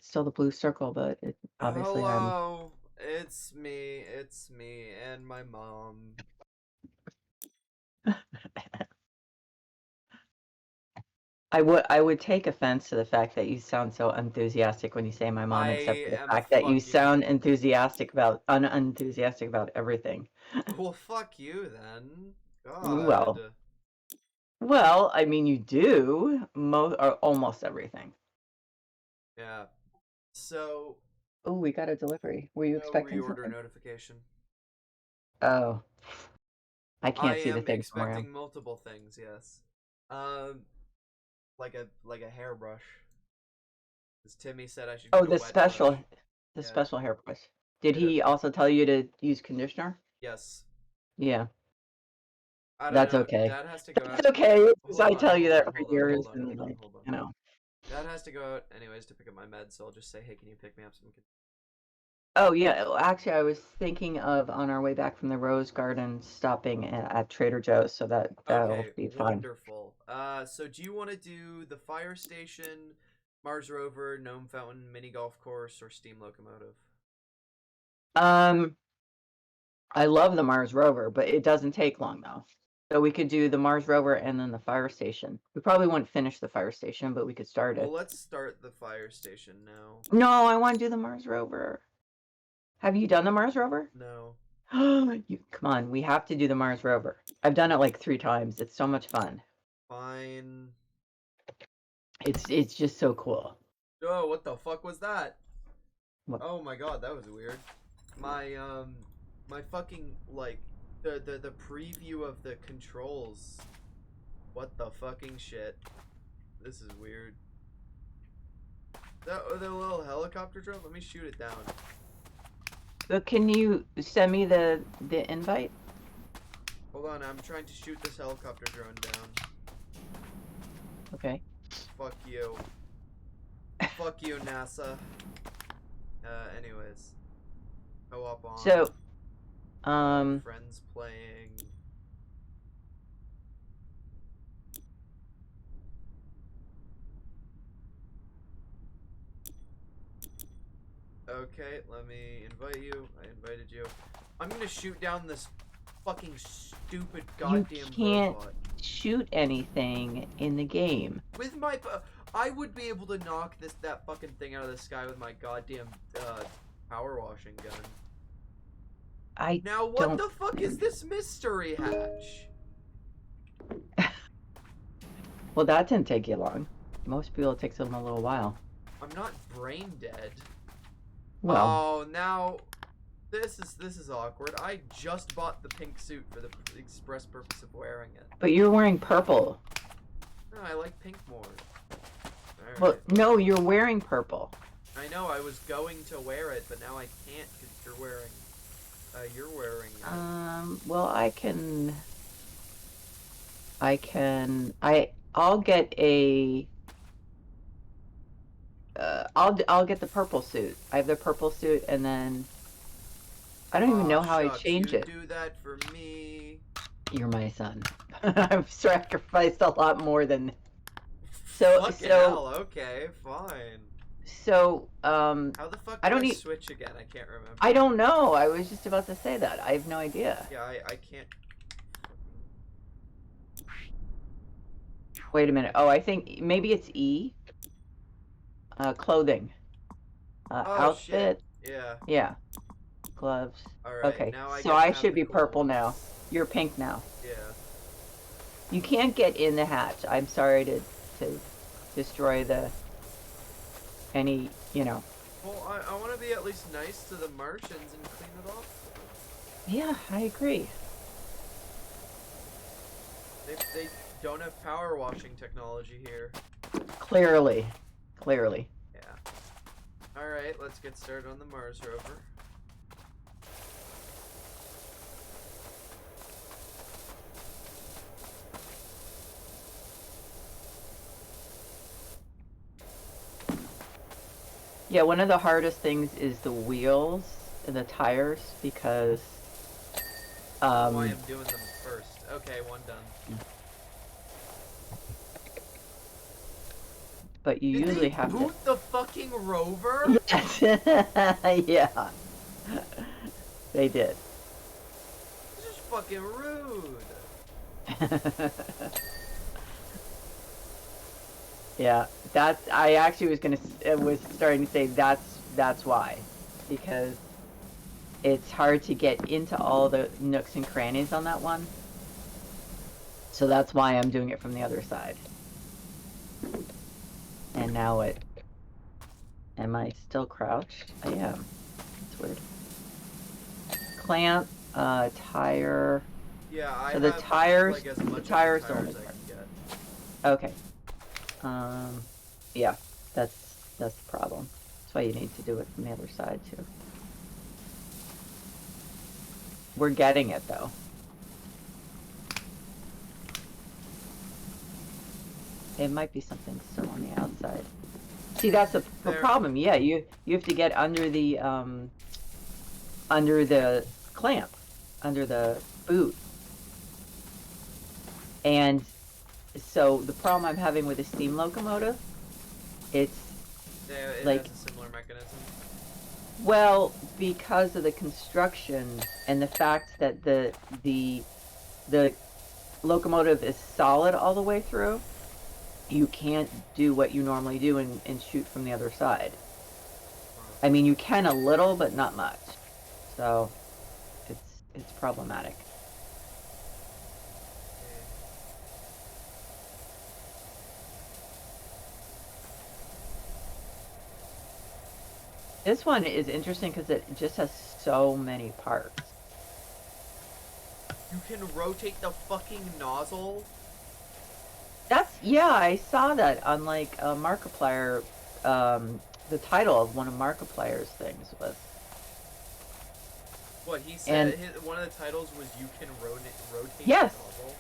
still the blue circle, but obviously I'm. Hello, it's me, and my mom. I would take offense to the fact that you sound so enthusiastic when you say my mom, except I for the am fact that you fucking. sound enthusiastic about unenthusiastic about everything. Well, fuck you then. Well, God. I mean you do or almost everything. Yeah. So, Oh, we got a delivery. Were you no expecting reorder something? notification. Oh, I I can't see the am thing from where I am. expecting multiple things. Yes. Um, like a hairbrush. As Timmy said, I should Oh, get a wet brush. the Yeah. special hairbrush. Did It. he also tell you to use conditioner? Yes. Yeah, I don't that's know. okay. Dad has to go That's out. okay, because Hold I on, tell you hold on, that for hold on, years, hold on, and hold on, like, hold on. you know. Dad has to go out anyways to pick up my meds, so I'll just say, hey, can you pick me up some? Oh yeah, actually, I was thinking of on our way back from the Rose Garden stopping at Trader Joe's, so that'll Okay, be fun. wonderful. So do you want to do the fire station, Mars rover, gnome fountain, mini golf course, or steam locomotive? Um, I love the Mars rover, but it doesn't take long though. So we could do the Mars rover and then the fire station. We probably wouldn't finish the fire station, but we could start Well, it. let's start the fire station now. No, I want to do the Mars rover. Have you done the Mars rover? No. You come on, we have to do the Mars rover. I've done it like 3 times. It's so much fun. Fine. It's just so cool. Oh, what the fuck was that? What? Oh my god, that was weird. My fucking like the preview of the controls. What the fucking shit? This is weird. The little helicopter drone. Let me shoot it down. But can you send me the invite? Hold on, I'm trying to shoot this helicopter drone down. Okay. Fuck you. Fuck you, NASA. Anyways, co-op on. So, um, Friends playing. Okay, let me invite you. I invited you. I'm gonna shoot down this fucking stupid you goddamn can't robot. shoot anything in the game. With my, I would be able to knock that fucking thing out of the sky with my goddamn power washing gun. I Now what don't. the fuck is this mystery hatch? Well, that didn't take you long. Most people, it takes them a little while. I'm not brain dead. Well, Oh, now this is awkward. I just bought the pink suit for the express purpose of wearing it. but you're wearing purple. No, I like pink more. All Well, right. no, you're wearing purple. I know I was going to wear it, but now I can't because you're wearing it. Well, I'll get a, I'll get the purple suit. I have the purple suit, and then I don't even Aw, know how I shucks, change you it. do that for me. You're my son. I've sacrificed a lot more than so Fucking so hell, okay, fine. so. How the fuck I do don't I need. switch again? I can't remember. I don't know. I was just about to say that. I have no idea. Yeah, I can't. Wait a minute. Oh, I think maybe it's E. Clothing. Oh shit. Outfit. Yeah. Yeah. Gloves. Alright, Okay. now I So get to I have should the be cool purple now. ones. You're pink now. Yeah. You can't get in the hatch. I'm sorry to destroy the any, you know. Well, I want to be at least nice to the Martians and clean it off. Yeah, I agree. They don't have power washing technology here. Clearly. Clearly. Yeah. Alright, let's get started on the Mars rover. Yeah, one of the hardest things is the wheels and the tires because That's why I'm doing them first. Okay, one done. but you Did usually they have boot the fucking rover? to. Yes. Yeah. They did. This is fucking rude. Yeah, I actually was starting to say that's why, because it's hard to get into all the nooks and crannies on that one. So that's why I'm doing it from the other side. And now am I still crouched? I am. It's weird. Clamp, tire. Yeah, I So the have tires, like as the much tires of the the only tires I part. can get. Okay. Yeah, that's the problem. That's why you need to do it from the other side too. We're getting it though. It might be something still on the outside. See, that's the problem. Yeah, you have to get under the clamp, under the boot. And so the problem I'm having with the steam locomotive, it like, has a similar mechanism. Well, because of the construction and the fact that the locomotive is solid all the way through, you can't do what you normally do and shoot from the other side. I mean, you can a little, but not much. So it's problematic. This one is interesting because it just has so many parts. You can rotate the fucking nozzle? Yeah, I saw that on like a Markiplier, the title of one of Markiplier's things was. What, he said one of the titles was you can rotate yes. the nozzle?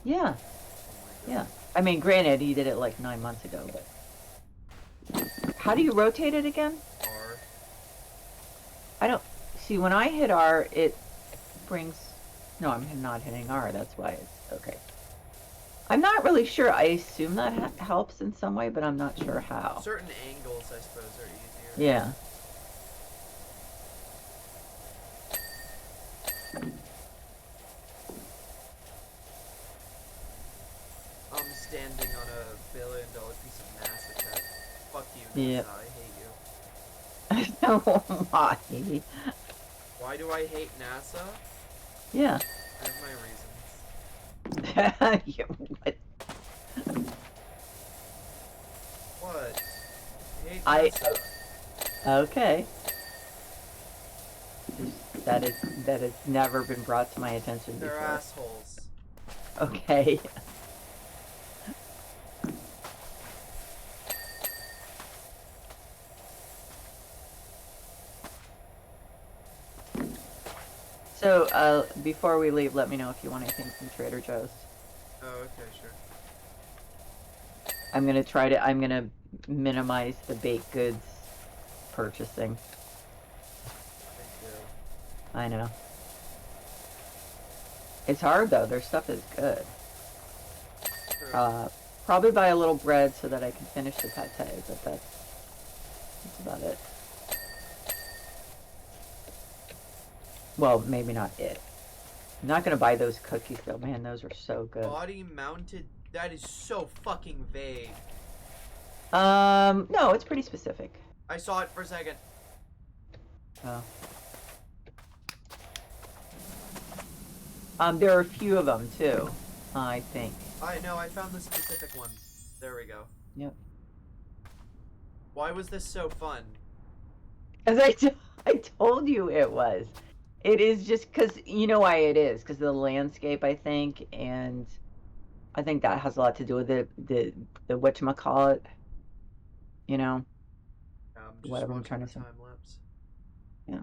Yeah. Oh yeah. I mean, granted, he did it like 9 months ago, but. How do you rotate it again? R. I don't. See, when I hit R, it brings. No, I'm not hitting R. That's why it's okay. I'm not really sure. I assume that helps in some way, but I'm not sure how. Certain angles, I suppose, are easier. Yeah. I'm standing on a $1 billion piece of NASA tech. Fuck you, NASA. Yep. I hate you. Why? Why do I hate NASA? Yeah. I have my reasons. Yeah, what? What? I hate NASA. Okay. That has never been brought to my attention before. They're assholes. Okay. So, before we leave, let me know if you want anything from Trader Joe's. Oh, okay, sure. I'm gonna minimize the baked goods purchasing. Thank you. I know. It's hard though, their stuff is good. Sure. Probably buy a little bread so that I can finish the pate, but that's about it. Well, maybe not it. I'm not gonna buy those cookies though, man, those are so good. Body mounted, that is so fucking vague. No, it's pretty specific. I saw it for a second. Oh. There are a few of them too, I think. I know, I found the specific one. There we go. Yep. Why was this so fun? As I told you it was. It is just because, you know why it is, because of the landscape, I think, and I think that has a lot to do with the whatchamacallit, you know? Just Whatever I'm trying to say. time lapse. Yeah.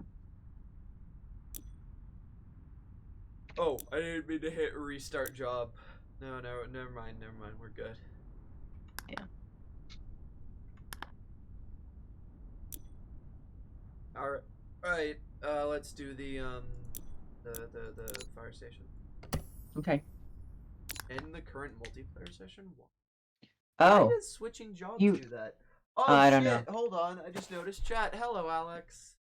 Oh, I didn't mean to hit restart job. No, never mind, we're good. Yeah. Alright, let's do the fire station. Okay. In the current multiplayer session? Why Oh, does switching jobs you. do that? Oh I don't know. shit! Hold on, I just noticed chat. Hello, Alex.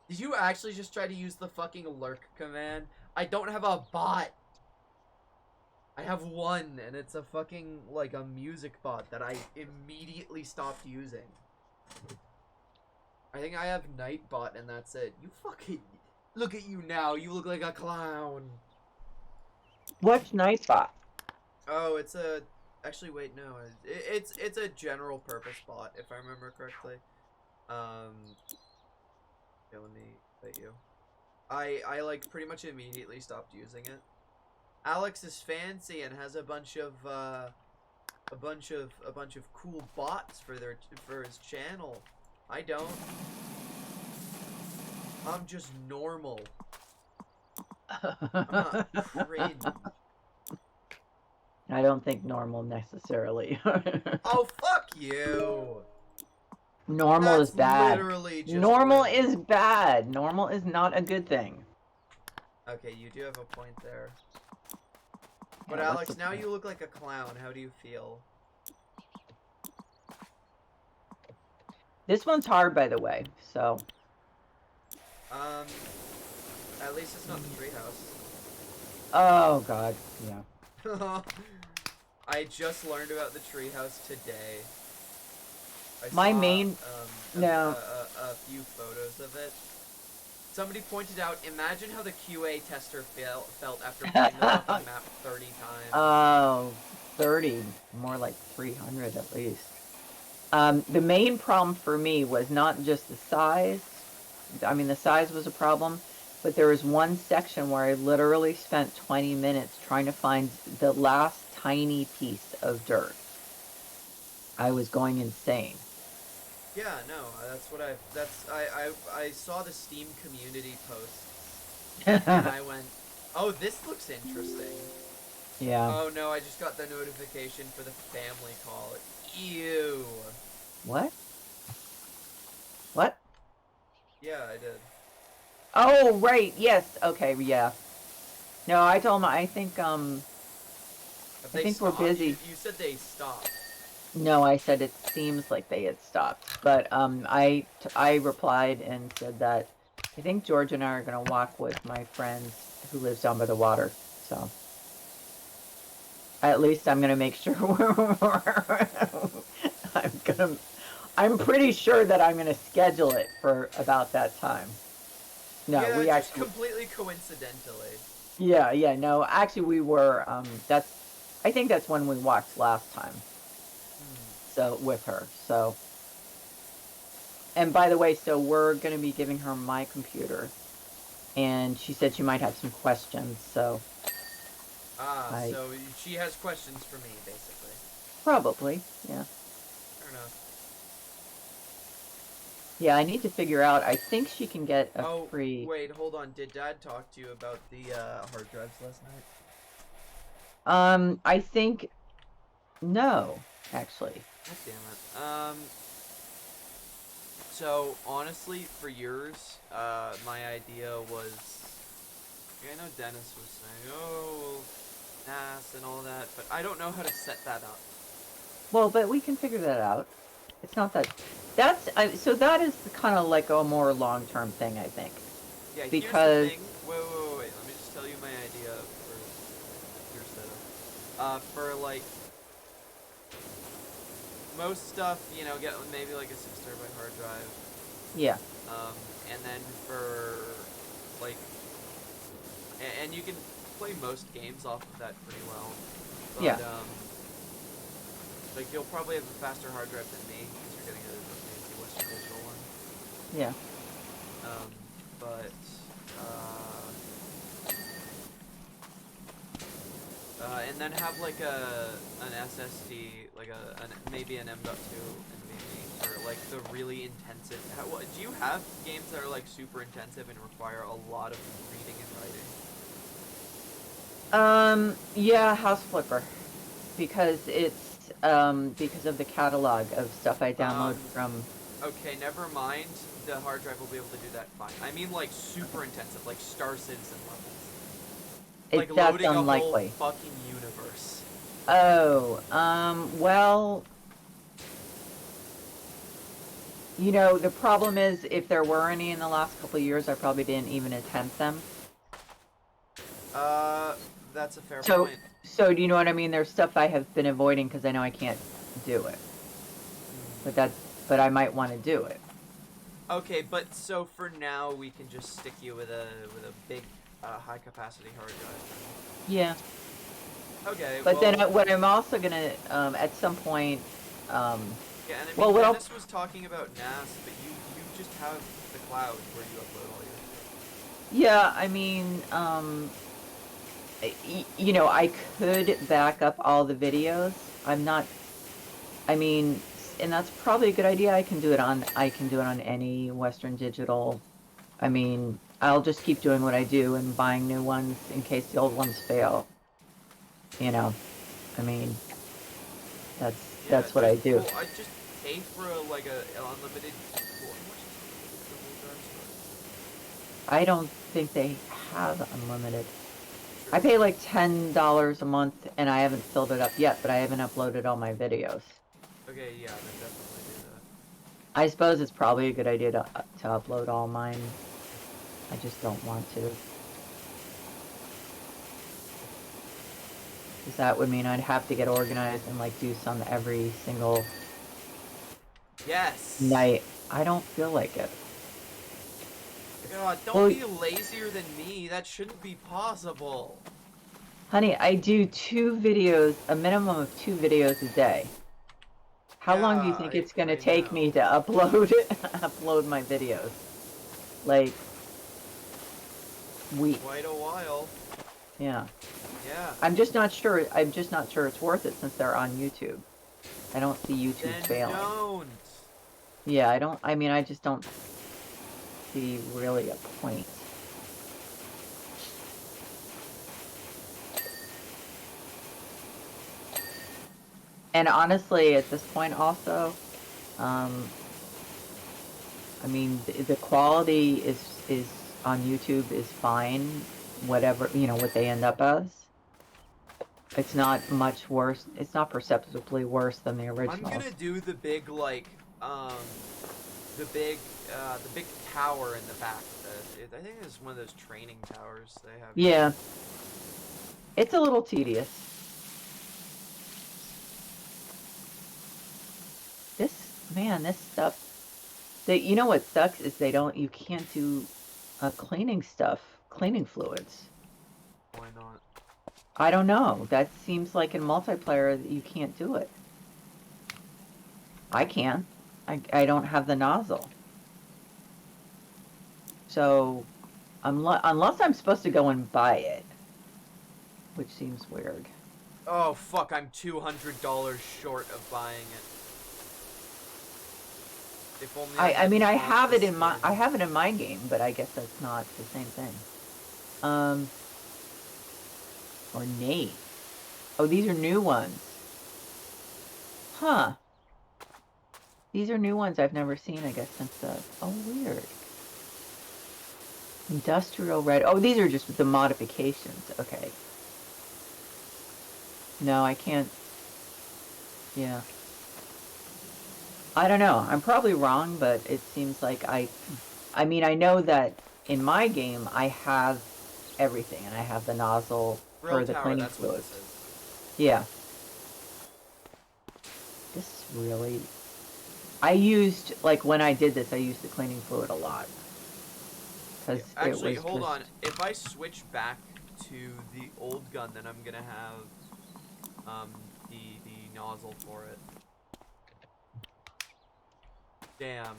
Did you actually just try to use the fucking lurk command? I don't have a bot. I have one, and it's a fucking, like, a music bot that I immediately stopped using. I think I have Nightbot, and that's it. You fucking... Look at you now. You look like a clown. What's Nightbot? Oh, it's a... Actually, wait, no. It's a general purpose bot, if I remember correctly. Yeah, let me bet you. I like pretty much immediately stopped using it. Alex is fancy and has a bunch of cool bots for his channel. I don't. I'm just normal. I'm not cringe. I don't think normal necessarily. Oh, fuck you. Normal That's is bad. literally just Normal rude. is bad. Normal is not a good thing. Okay, you do have a point there. But Yeah, what's Alex, the now point? you look like a clown. How do you feel? This one's hard, by the way. So. At least it's not the treehouse. Oh God. Yeah. I just learned about the treehouse today. I My saw main. No. a few photos of it. Somebody pointed out, imagine how the QA tester felt after playing the fucking map 30 times. Oh, 30. More like 300 at least. The main problem for me was not just the size. I mean, the size was a problem, but there was one section where I literally spent 20 minutes trying to find the last tiny piece of dirt. I was going insane. Yeah, no, I saw the Steam community post, and I went, oh, this looks interesting. Yeah. Oh no, I just got the notification for the family call. Ew. What? What? Yeah, I did. Oh, right. Yes. Okay. Yeah. No, I told him. I think. Have I they think we're stopped? busy. You said they stopped. No, I said it seems like they had stopped, but I replied and said that I think George and I are gonna walk with my friends who lives down by the water. So at least I'm gonna make sure I'm pretty sure that I'm gonna schedule it for about that time. No, Yeah, we just actually. completely coincidentally. Yeah, yeah. No, actually, we were. That's. I think that's when we walked last time. So with her. So. And by the way, so we're going to be giving her my computer, and she said she might have some questions. So. So she has questions for me, basically. Probably, yeah. Fair enough. Yeah, I need to figure out. I think she can get a free. Wait, hold on. Did Dad talk to you about the hard drives last night? I think. No, actually. God damn it. So honestly, for yours, my idea was. I know Dennis was saying, "Oh, NAS and all that," but I don't know how to set that up. Well, but we can figure that out. It's not that. So that is kind of like a more long-term thing, I think. Yeah, because here's the thing. Wait. Let me just tell you my idea for your setup. For like most stuff, you know, get maybe like a 6 TB hard drive. Yeah. And then for like, and you can play most games off of that pretty well. But, yeah. Like you'll probably have a faster hard drive than me because you're getting a fancy Western Digital one. Yeah. But and then have like an SSD, like maybe an M.2 NVMe for like the really intensive. Do you have games that are like super intensive and require a lot of reading and writing? Yeah, House Flipper, because it's because of the catalog of stuff I download from. Okay, never mind. The hard drive will be able to do that fine. I mean, like super intensive, like Star Citizen levels. Like That's loading unlikely. a whole fucking universe. Oh, well, you know, the problem is if there were any in the last couple of years, I probably didn't even attempt them. That's a fair So, point. so do you know what I mean? There's stuff I have been avoiding because I know I can't do it. But I might want to do it. Okay, but so for now we can just stick you with a big high capacity hard drive. Yeah. Okay, But well, then what I'm also gonna at some point, yeah, and I well, mean what I'll Dennis was talking about NAS, but you just have the cloud where you upload all your. yeah, I mean, you know, I could back up all the videos. I'm not. I mean, and that's probably a good idea. I can do it on any Western Digital. I mean, I'll just keep doing what I do and buying new ones in case the old ones fail. You know, I mean, Yeah, that's what I just do. well, I just pay for like a unlimited. Well, how much is the Google Drive I don't think they have unlimited. store? I Sure. pay like $10 a month and I haven't filled it up yet, but I haven't uploaded all my videos. Okay, yeah, then definitely do that. I suppose it's probably a good idea to upload all mine. I just don't want to. Because that would mean I'd have to get organized and like do some every single Yes. night. I don't feel like it. God, don't Well, be lazier than me. That shouldn't be possible. honey, I do a minimum of 2 videos a day. How Yeah, long do you think it's gonna I take know. me to upload upload my videos? Like weeks. Quite a while. Yeah. Yeah. I'm just not sure it's worth it since they're on YouTube. I don't see YouTube Then failing. don't. Yeah, I mean I just don't see really a point. And honestly, at this point also, I mean the quality is on YouTube is fine, whatever, you know, what they end up as. It's not much worse. It's not perceptibly worse than the I'm originals. gonna do the big like the big tower in the back. I think it's one of those training towers they have. Yeah. It's a little tedious. This stuff, you know what sucks is you can't do cleaning fluids. Why not? I don't know. That seems like in multiplayer that you can't do it. I can. I don't have the nozzle. So, unless I'm supposed to go and buy it, which seems weird. Oh fuck! I'm $200 short of buying it. If only I mean I have it in my skin. game, but I guess that's not the same thing. Or Nate. Oh, these are new ones. Huh. These are new ones I've never seen, I guess, since the... Oh, weird. Industrial red. Oh, these are just the modifications. Okay. No, I can't... Yeah. I don't know. I'm probably wrong, but it seems like I mean, I know that in my game, I have everything, and I have the nozzle Grill for the tower. cleaning That's what this fluids. is. Yeah. This really... I used, like, when I did this, I used the cleaning fluid a lot. Because Actually, it was hold just... on. If I switch back to the old gun, then I'm gonna have the nozzle for it. Damn.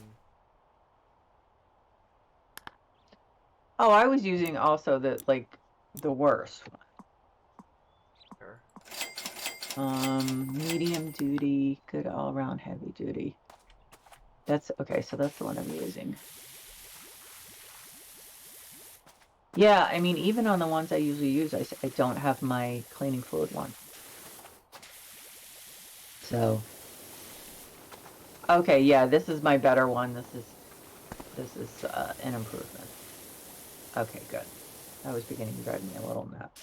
Oh, I was using also the worst one. Medium duty, good all around heavy duty. That's okay, so that's the one I'm using. Yeah, I mean, even on the ones I usually use, I don't have my cleaning fluid one. So, okay, yeah, this is my better one. This is an improvement. Okay, good. I was beginning to drive me a little nuts.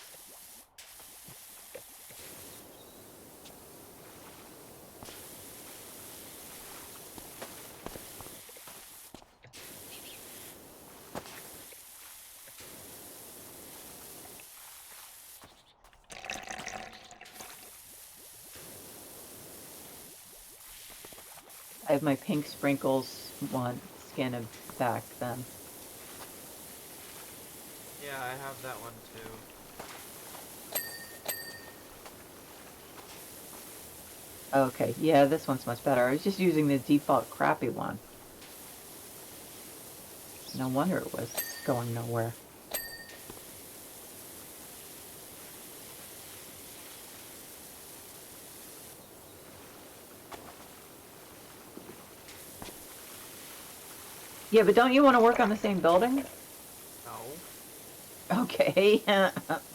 I have my pink sprinkles one skin of back then. Yeah, I have that one too. Okay, yeah, this one's much better. I was just using the default crappy one. No wonder it was going nowhere. Yeah, but don't you want to work on the same building? No. Okay.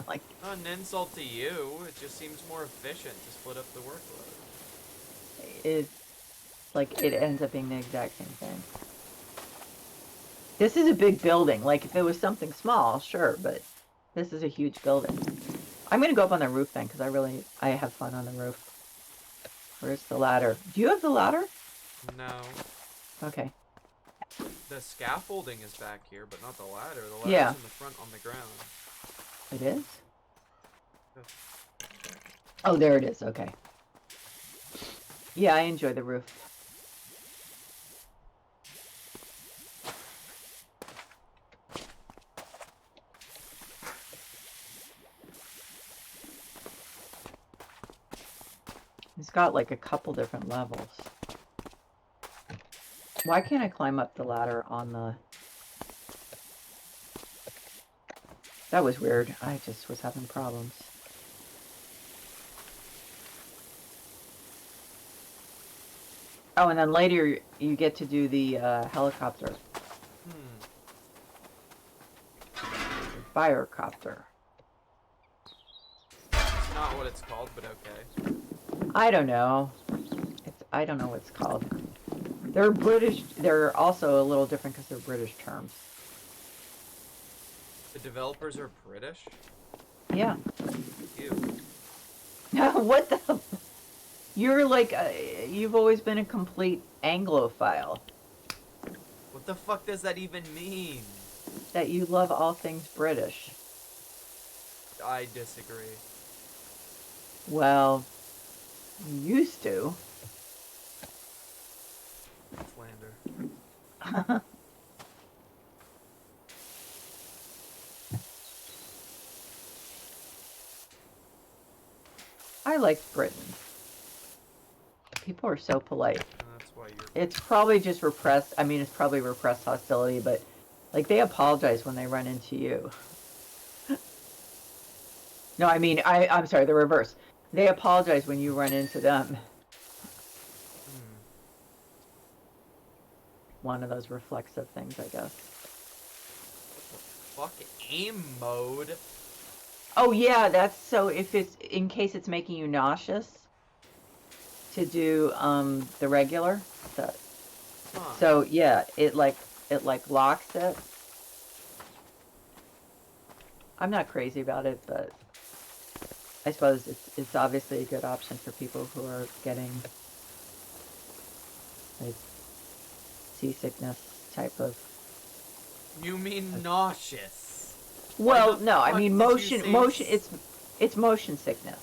Like, Not an insult to you. It just seems more efficient to split up the workload. it's like it ends up being the exact same thing. This is a big building. Like, if it was something small, sure, but this is a huge building. I'm gonna go up on the roof then, because I have fun on the roof. Where's the ladder? Do you have the ladder? No. Okay. The scaffolding is back here, but not the ladder. The ladder's Yeah. in the front on the ground. It is? Yeah. Oh, there it is. Okay. Yeah, I enjoy the roof. It's got like a couple different levels. Why can't I climb up the ladder on the... That was weird. I just was having problems. Oh, and then later you get to do the helicopter. Firecopter. It's not what it's called, but okay. I don't know. I don't know what it's called. They're British. They're also a little different because they're British terms. The developers are British? Yeah. Ew. What the... You're like... you've always been a complete Anglophile. What the fuck does that even mean? That you love all things British. I disagree. Well, you used to. Slander. I like Britain. People are so polite. And that's why you're... It's probably just repressed. I mean, it's probably repressed hostility, but like they apologize when they run into you. No, I mean, I'm sorry, the reverse. They apologize when you run into them. One of those reflexive things, I guess. Fuck aim mode. Oh yeah, that's so if it's in case it's making you nauseous to do the regular. So yeah, it like locks it. I'm not crazy about it, but I suppose it's obviously a good option for people who are getting like seasickness type of... You mean nauseous? Well, no, I mean motion. It's... It's motion sickness.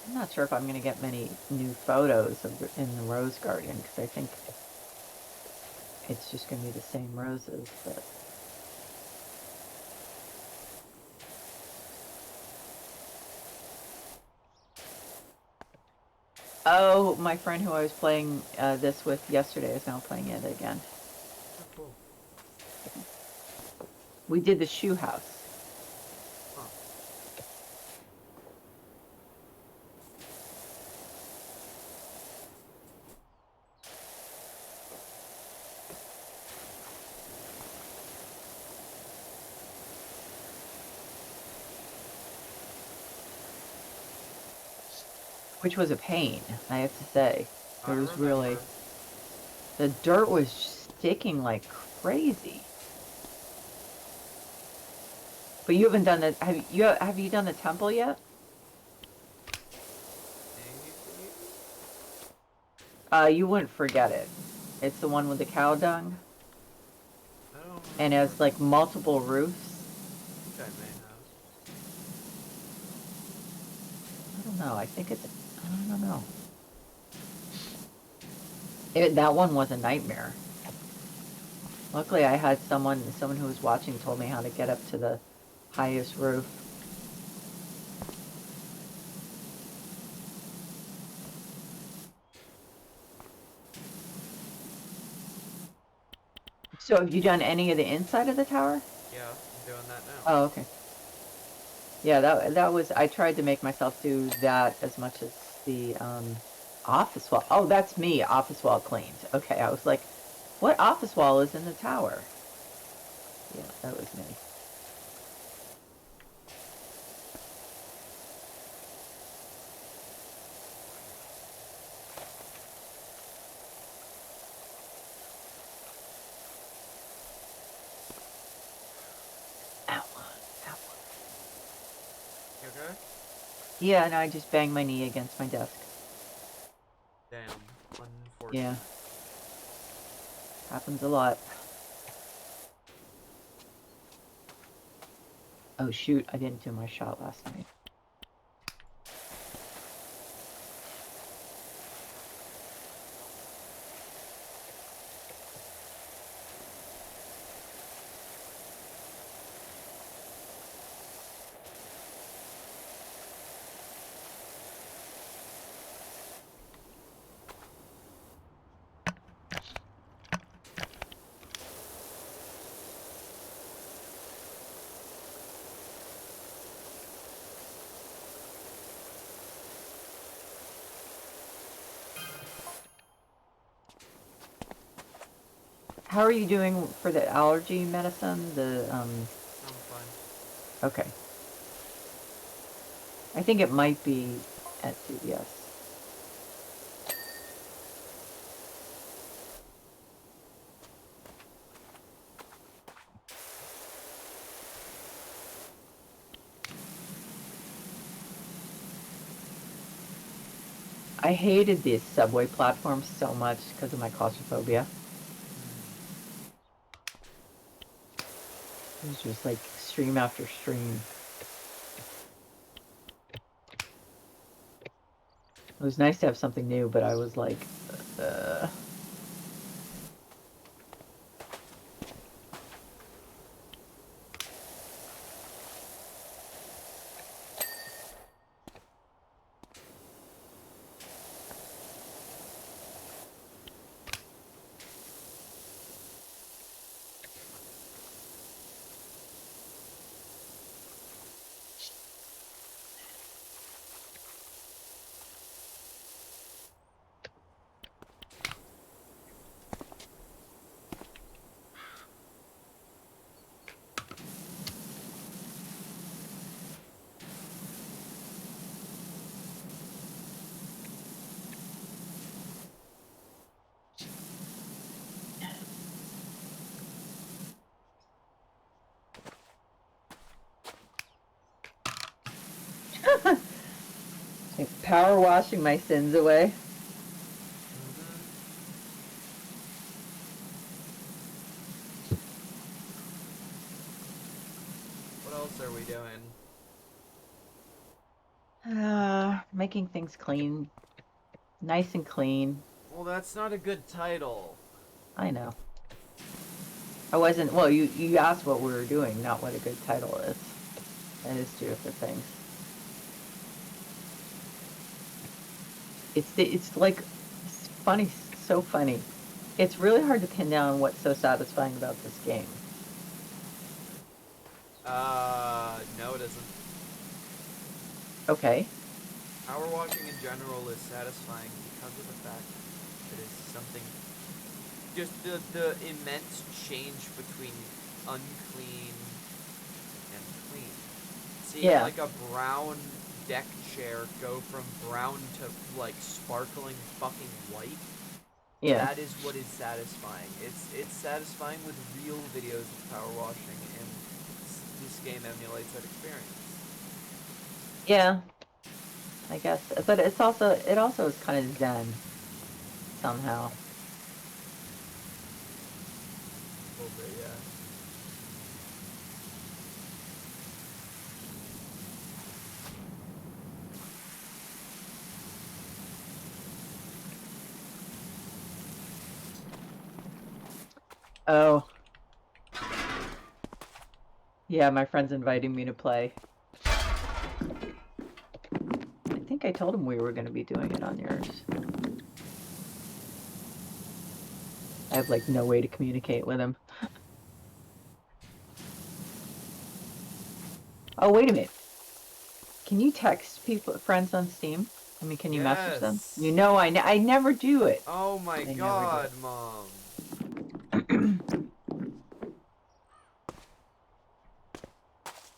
I'm not sure if I'm going to get many new photos in the rose garden because I think it's just going to be the same roses, but... Oh, my friend who I was playing this with yesterday is now playing it again. Oh, cool. We did the shoe house. Huh. Which was a pain, I have to say. It was remember. really... The dirt was sticking like crazy. But you haven't done the... Have you done the temple yet? Maybe? You wouldn't forget it. It's the one with the cow dung. I don't And it remember. has like multiple roofs. I think I may have. I don't know. I think it's. I don't know. That one was a nightmare. Luckily, I had someone who was watching told me how to get up to the highest roof. So have you done any of the inside of the tower? Yeah, I'm doing that now. Oh, okay. Yeah, that was. I tried to make myself do that as much as the office wall. Oh, that's me. Office wall cleaned. Okay, I was like, what office wall is in the tower? Yeah, that was me. That one. That one. You okay? Yeah, and I just banged my knee against my desk. Damn. Unfortunate. Yeah. Happens a lot. Oh shoot, I didn't do my shot last night. How are you doing for the allergy medicine? I'm fine. Okay. I think it might be at CVS. I hated these subway platforms so much because of my claustrophobia. It was just like stream after stream. It was nice to have something new, but I was like, uh... like power washing my sins away. What else are we doing? Making things clean. Nice and clean. Well, that's not a good title. I know. I wasn't, well, you asked what we were doing, not what a good title is. That is two different things. It's like, it's funny, so funny. It's really hard to pin down what's so satisfying about this game. No, it isn't. Okay. Power washing in general is satisfying because of the fact that it's something. Just the immense change between unclean and clean. Seeing Yeah. like a brown deck chair go from brown to like sparkling fucking white. Yeah. That is what is satisfying. It's satisfying with real videos of power washing, and this game emulates that experience. Yeah. I guess. But it also is kind of zen. somehow. A little bit, yeah. Oh. Yeah, my friend's inviting me to play. I think I told him we were going to be doing it on yours. I have, like, no way to communicate with him. Oh, wait a minute. Can you text friends on Steam? I mean, can you message them? Yes. You know, I never do it. Oh my god, Mom.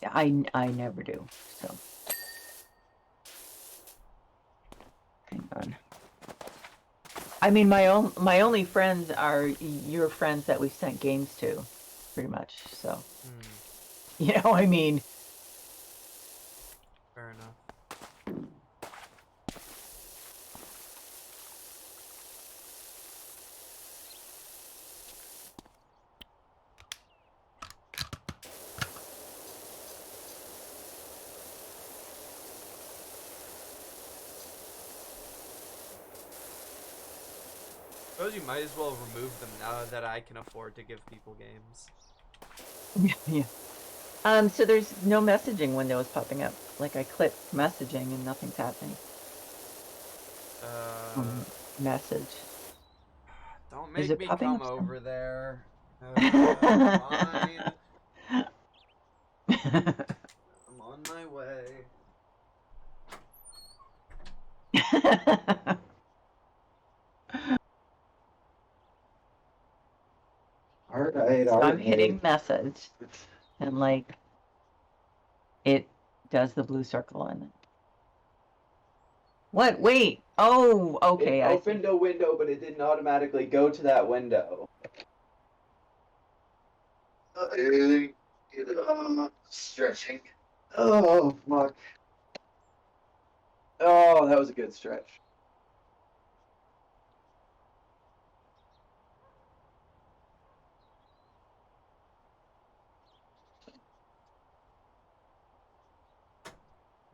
Yeah, I never do. So, hang on. I mean, my only friends are your friends that we've sent games to, pretty much. So, you know, I mean. Fair enough. Suppose you might as well remove them now that I can afford to give people games. Yeah. So there's no messaging window is popping up. Like I click messaging and nothing's happening. Message. Don't Is make it me popping come up over there. somewhere? Fine. I'm on my way. Alright, So I'm hitting message, and like it does the blue circle in it. What? Wait. Oh, okay. It I opened a window, but it didn't automatically go to that window. Stretching. Oh, fuck. Oh, that was a good stretch.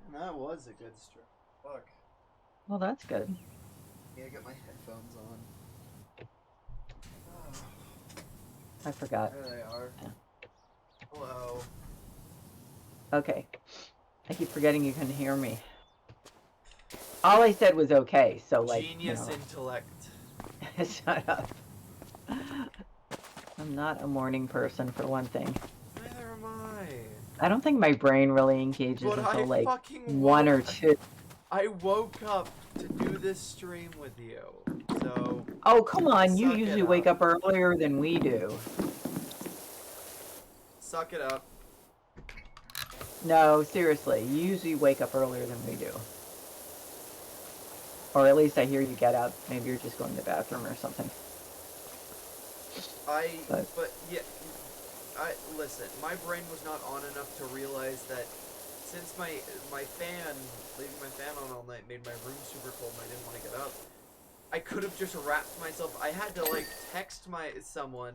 And that was a good stretch. Fuck. Well, that's good. Yeah, I got my headphones on. I forgot. There they are. Yeah. Hello. Okay. I keep forgetting you can hear me. All I said was okay, so like, Genius you intellect. know. Shut up. I'm not a morning person for one thing. Neither am I. I don't think my brain really engages But until I like fucking 1 or 2. I woke up to do this stream with you, so. Oh, come on. You Suck it usually wake up. up earlier than we do. Suck it up. No, seriously. You usually wake up earlier than we do. Or at least I hear you get up. Maybe you're just going to the bathroom or something. But yeah, listen, my brain was not on enough to realize that since my fan, leaving my fan on all night made my room super cold and I didn't want to get up, I could have just wrapped myself. I had to like text someone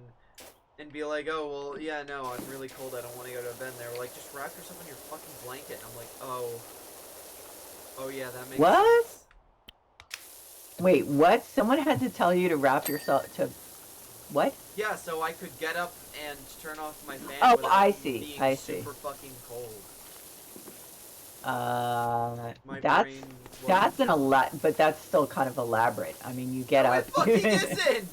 and be like, oh, well, yeah, no, I'm really cold, I don't want to go to bed. And they were like, just wrap yourself in your fucking blanket. And I'm like, oh yeah, that makes sense. Wait, what? Someone had to tell you to wrap yourself to... What? Yeah, so I could get up and turn off my fan Oh, I without see. being I see. super fucking cold. That's an but that's still kind of elaborate. I mean, you get No, up. it fucking isn't!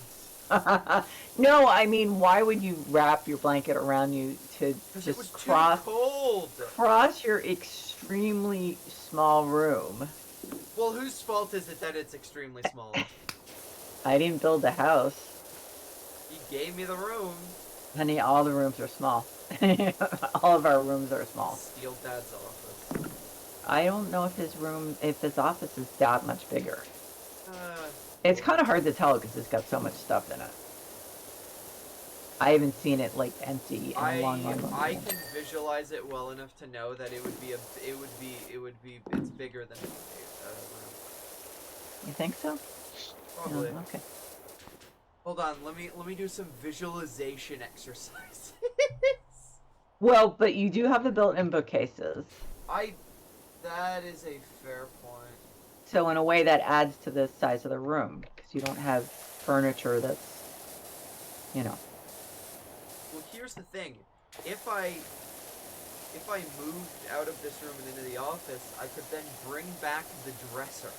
No, I mean, why would you wrap your blanket around you to just cross your extremely small room? Well, whose fault is it that it's extremely small? I didn't build the house. He gave me the room. Honey, all the rooms are small. All of our rooms are small. Steal Dad's office. I don't know if his office is that much bigger. It's kind of hard to tell because it's got so much stuff in it. I haven't seen it like empty in a long time. I can visualize it well enough to know that it's bigger than a room. You think so? Probably. Okay. Hold on, let me do some visualization exercises. Well, but you do have the built-in bookcases. That is a fair point. So in a way that adds to the size of the room because you don't have furniture that's, you know. Well, here's the thing. If I moved out of this room and into the office, I could then bring back the dresser.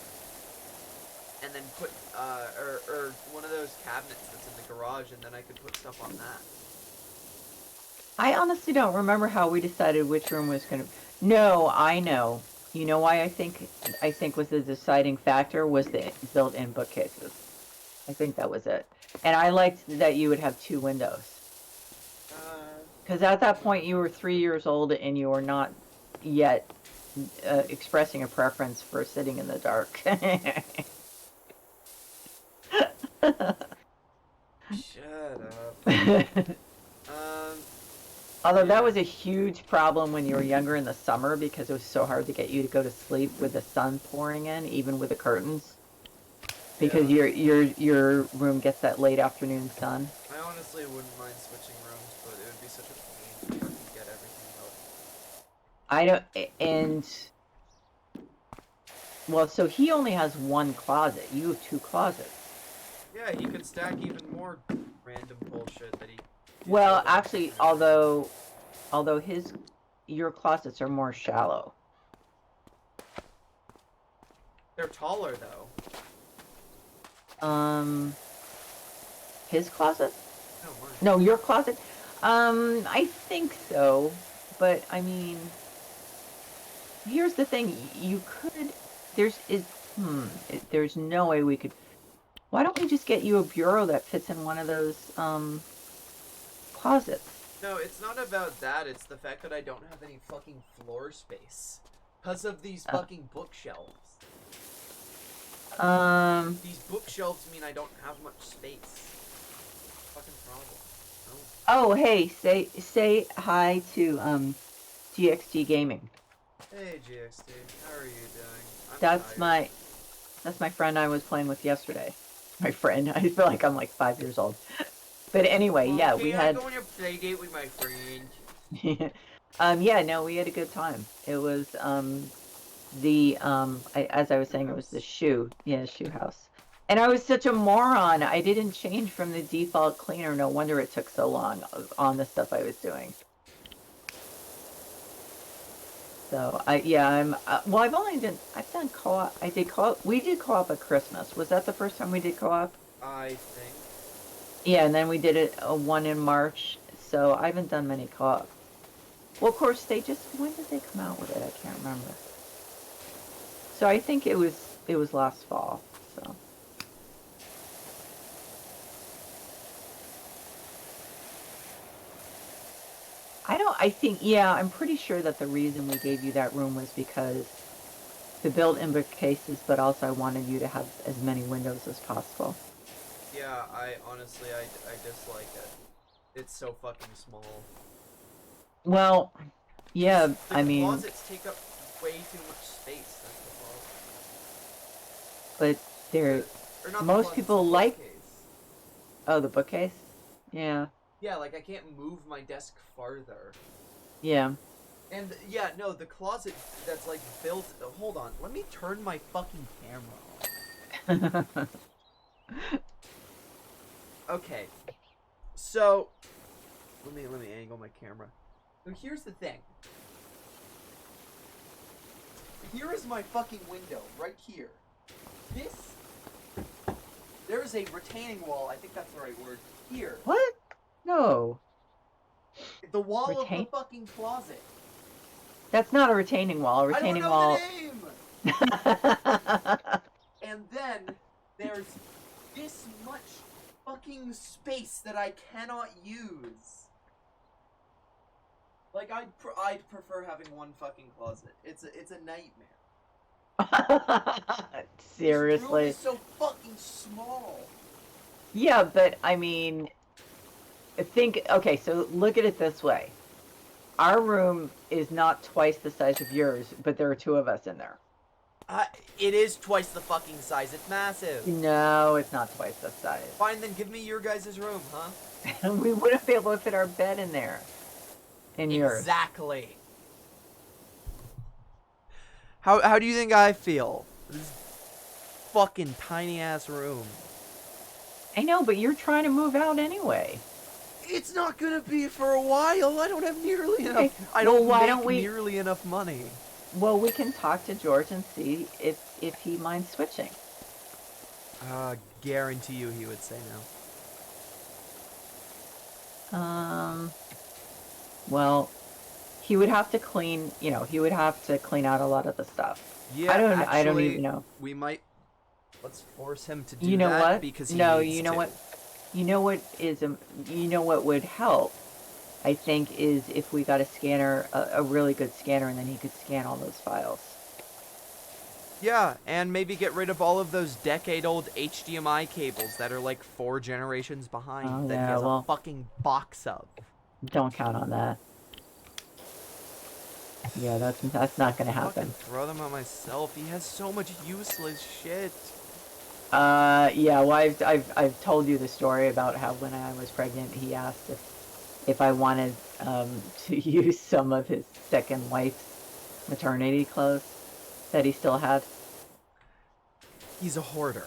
And then put, or one of those cabinets that's in the garage, and then I could put stuff on that. I honestly don't remember how we decided which room was going to... No, I know. You know why I think was the deciding factor was the built-in bookcases. I think that was it. And I liked that you would have 2 windows. Because at that point you were 3 years old and you were not yet expressing a preference for sitting in the dark. Shut up. Although that was a huge problem when you were younger in the summer because it was so hard to get you to go to sleep with the sun pouring in, even with the curtains. Because your room gets that late afternoon sun. I honestly wouldn't mind switching rooms, but it would be such a pain to fucking get everything out. I don't, and well, so he only has 1 closet. You have 2 closets. Yeah, he could stack even more random bullshit that he. Well, actually, although your closets are more shallow. They're taller though. His closet? No, mine. No, your closet? I think so. But, I mean, here's the thing. You could, there's no way we could, why don't we just get you a bureau that fits in one of those, closets? No, it's not about that. It's the fact that I don't have any fucking floor space. Because of these fucking bookshelves. These bookshelves mean I don't have much space. Fucking problem. No. Oh, hey, say hi to, GXG Gaming. Hey, GXT. How are you doing? I'm That's tired. that's my friend I was playing with yesterday. My friend. I feel like I'm like 5 years old. But anyway, Well, yeah, can we I had... go on your play date with my friend? yeah, no, we had a good time. It was, as I was saying, it was the shoe. Yeah, shoe house. And I was such a moron. I didn't change from the default cleaner. No wonder it took so long on the stuff I was doing. So, I've done co-op. I did co-op. We did co-op at Christmas. Was that the first time we did co-op? I think. Yeah, and then we did one in March. So, I haven't done many co-op. Well, of course, when did they come out with it? I can't remember. So I think it was last fall. So. I'm pretty sure that the reason we gave you that room was because to build in bookcases, but also I wanted you to have as many windows as possible. Yeah, I dislike it. It's so fucking small. Well, yeah, The I mean... closets take up way too much space, that's the But problem. they're... Or not most the people bookcase. like... Oh, the bookcase? Yeah. Yeah, like I can't move my desk farther. Yeah. And yeah, no, the closet that's like built. Hold on, let me turn my fucking camera on. Okay, so let me angle my camera. So here's the thing. Here is my fucking window right here. There is a retaining wall. I think that's the right word. Here. What? No. The wall of the fucking closet. That's not a retaining wall. A retaining wall... I don't know the name! And then there's this much fucking space that I cannot use. Like I'd prefer having one fucking closet. It's a nightmare. Seriously. This room is so fucking small. Yeah, but I mean, okay, so look at it this way. Our room is not twice the size of yours, but there are 2 of us in there. It is twice the fucking size. It's massive. No, it's not twice the size. Fine, then give me your guys' room, huh? We wouldn't be able to fit our bed in there. In yours. Exactly. How do you think I feel? This fucking tiny ass room. I know, but you're trying to move out anyway. It's not gonna be for a while. I don't have nearly enough. Okay, I well, don't why make don't we- nearly enough money. Well, we can talk to George and see if he minds switching. Guarantee you he would say no. Well, he would have to clean, he would have to clean out a lot of the stuff. Yeah, I don't actually, even know. We might. Let's force him to do You know that what? because he No, needs you know to. what? You know what would help, I think, is if we got a scanner, a really good scanner, and then he could scan all those files. Yeah, and maybe get rid of all of those decade-old HDMI cables that are like 4 generations behind Oh, that he yeah, has well- a fucking box of. Don't count on that. Yeah, that's not gonna Fucking happen. throw them on myself. He has so much useless shit. Yeah, well, I've told you the story about how when I was pregnant, he asked if I wanted to use some of his second wife's maternity clothes that he still had. He's a hoarder.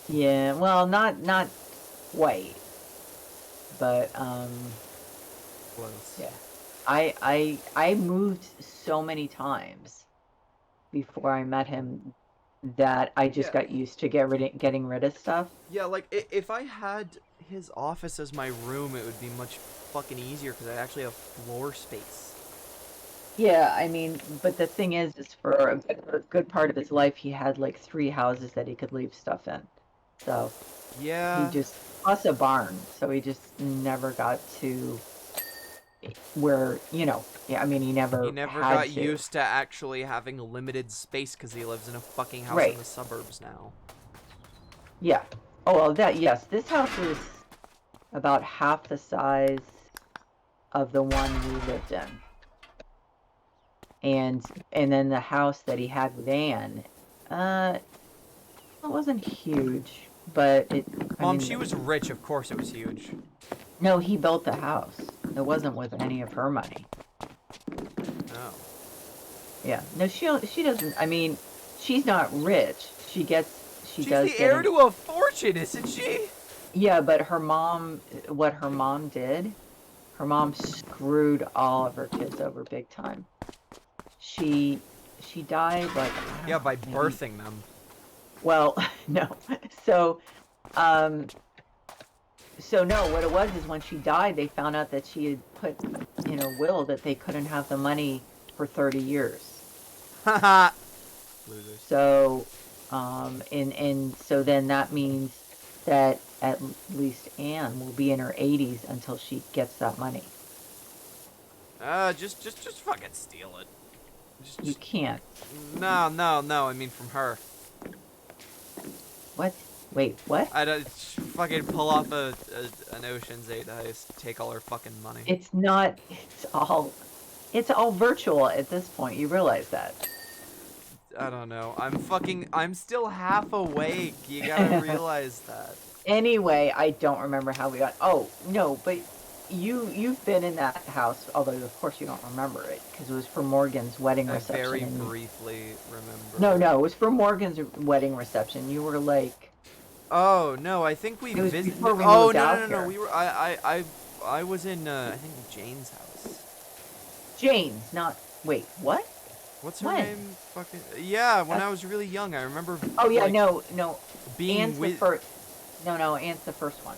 Yeah, well, not quite, but Close. yeah. I moved so many times before I met him that I just Yeah. got used to getting rid of stuff. Yeah, like if I had his office as my room, it would be much fucking easier because I actually have floor space. Yeah, I mean, but the thing is for a good part of his life, he had like 3 houses that he could leave stuff in. So Yeah. he just, plus a barn, so he just never got to where, yeah, I mean, he never He never had got to. used to actually having limited space because he lives in a fucking house Right. in the suburbs now. Yeah. Oh, well, yes, this house is about half the size of the one we lived in. And then the house that he had with Anne, it wasn't huge, but Mom, she was rich, of course it was huge. No, he built the house. It wasn't with any of her money. No. Yeah. No, she doesn't. I mean, she's not rich. She's She's does the get heir to a fortune, isn't she? Yeah, but what her mom did, her mom screwed all of her kids over big time. She died like, Yeah, by maybe- birthing them. Well, no. So no, what it was is when she died, they found out that she had put in a will that they couldn't have the money for 30 years. Haha. Losers. So, and so then that means that at least Anne will be in her 80s until she gets that money. Just fucking steal it. You can't. No, I mean from her. What? Wait, what? I don't fucking pull off an Ocean's 8 heist, take all her fucking money. It's not. It's all virtual at this point. You realize that? I don't know. I'm still half awake. You gotta realize that. Anyway, I don't remember how we got. Oh no, but you've been in that house, although of course you don't remember it because it was for Morgan's wedding I reception. very and- briefly remember. No, it was for Morgan's wedding reception. You were like, Oh no, I think we It was visited. before we Oh moved out no, here. we were. I was in. I think Jane's house. Jane's, not. Wait, what? What's her When? name? Fucking. Yeah, when I was really young, I remember. Oh yeah, like, no. Being Anne's with. the first. No, Anne's the first one.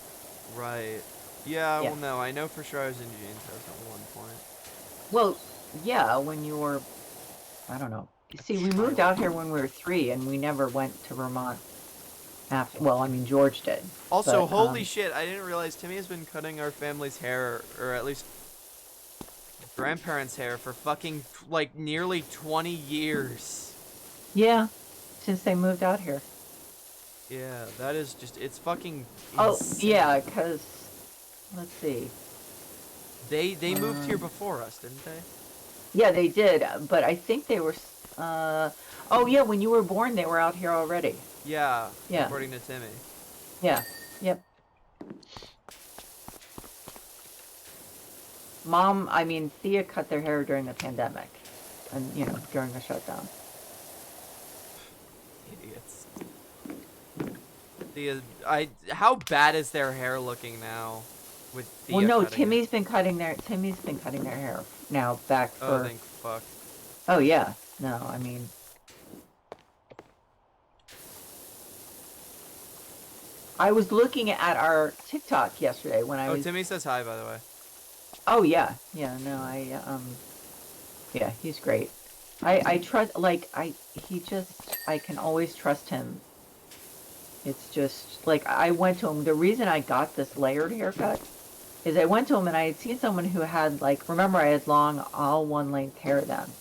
Right. Yeah, Yeah. well, no, I know for sure I was in Jane's house at one point. Well, yeah, when you were, I don't know. See, we moved out here when we were 3, and we never went to Vermont after. Well, I mean, George did. Also, But, holy shit, I didn't realize Timmy has been cutting our family's hair, or at least grandparents' hair, for fucking, like, nearly 20 years. Yeah, since they moved out here. Yeah, that is just, it's fucking Oh, insane. yeah, because, let's see. They moved here before us, didn't they? Yeah, they did, but I think they were. Oh yeah, when you were born, they were out here already. Yeah, Yeah. according to Timmy. Yeah. Yep. Mom, I mean, Thea cut their hair during the pandemic, and during the shutdown. Idiots. How bad is their hair looking now? With Thea Well, no, cutting it? Timmy's been cutting their hair now back Oh, for. thank fuck. Oh yeah. No, I mean. I was looking at our TikTok yesterday when I Oh, was. Timmy says hi, by the way. Oh yeah, yeah. No, yeah, he's great. I trust I can always trust him. It's just like I went to him. The reason I got this layered haircut is I went to him and I had seen someone who had remember I had long all one length hair then.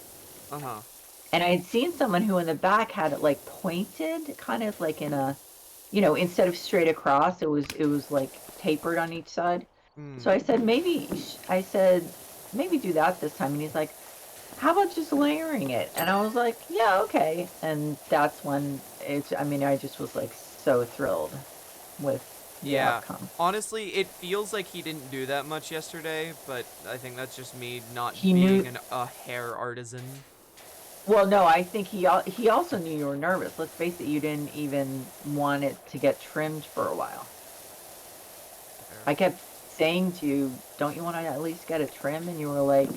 Uh-huh. And I had seen someone who in the back had it pointed, kind of like in a, instead of straight across, it was tapered on each side. Mm. So I said, maybe do that this time. And he's like, how about just layering it? And I was like, yeah, okay. And that's when I just was so thrilled with the outcome. Honestly, it feels like he didn't do that much yesterday, but I think that's just me not He being knew- a hair artisan. Well, no, I think he also knew you were nervous. Let's face it, you didn't even want it to get trimmed for a while. Fair. I kept saying to you, don't you want to at least get a trim? And you were like,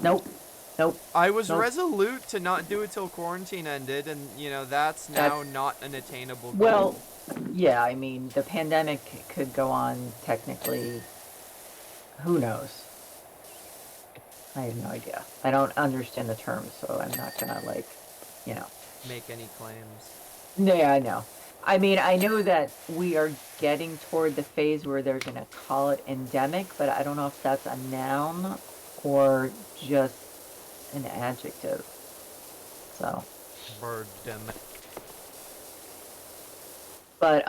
nope. I was Nope. resolute to not do it till quarantine ended, and that's now not an attainable goal. Well, yeah, I mean, the pandemic could go on technically, who knows? I have no idea. I don't understand the terms, so I'm not gonna make any claims. Yeah, I know. I mean, I know that we are getting toward the phase where they're gonna call it endemic, but I don't know if that's a noun or just an adjective. So. Birdemic. But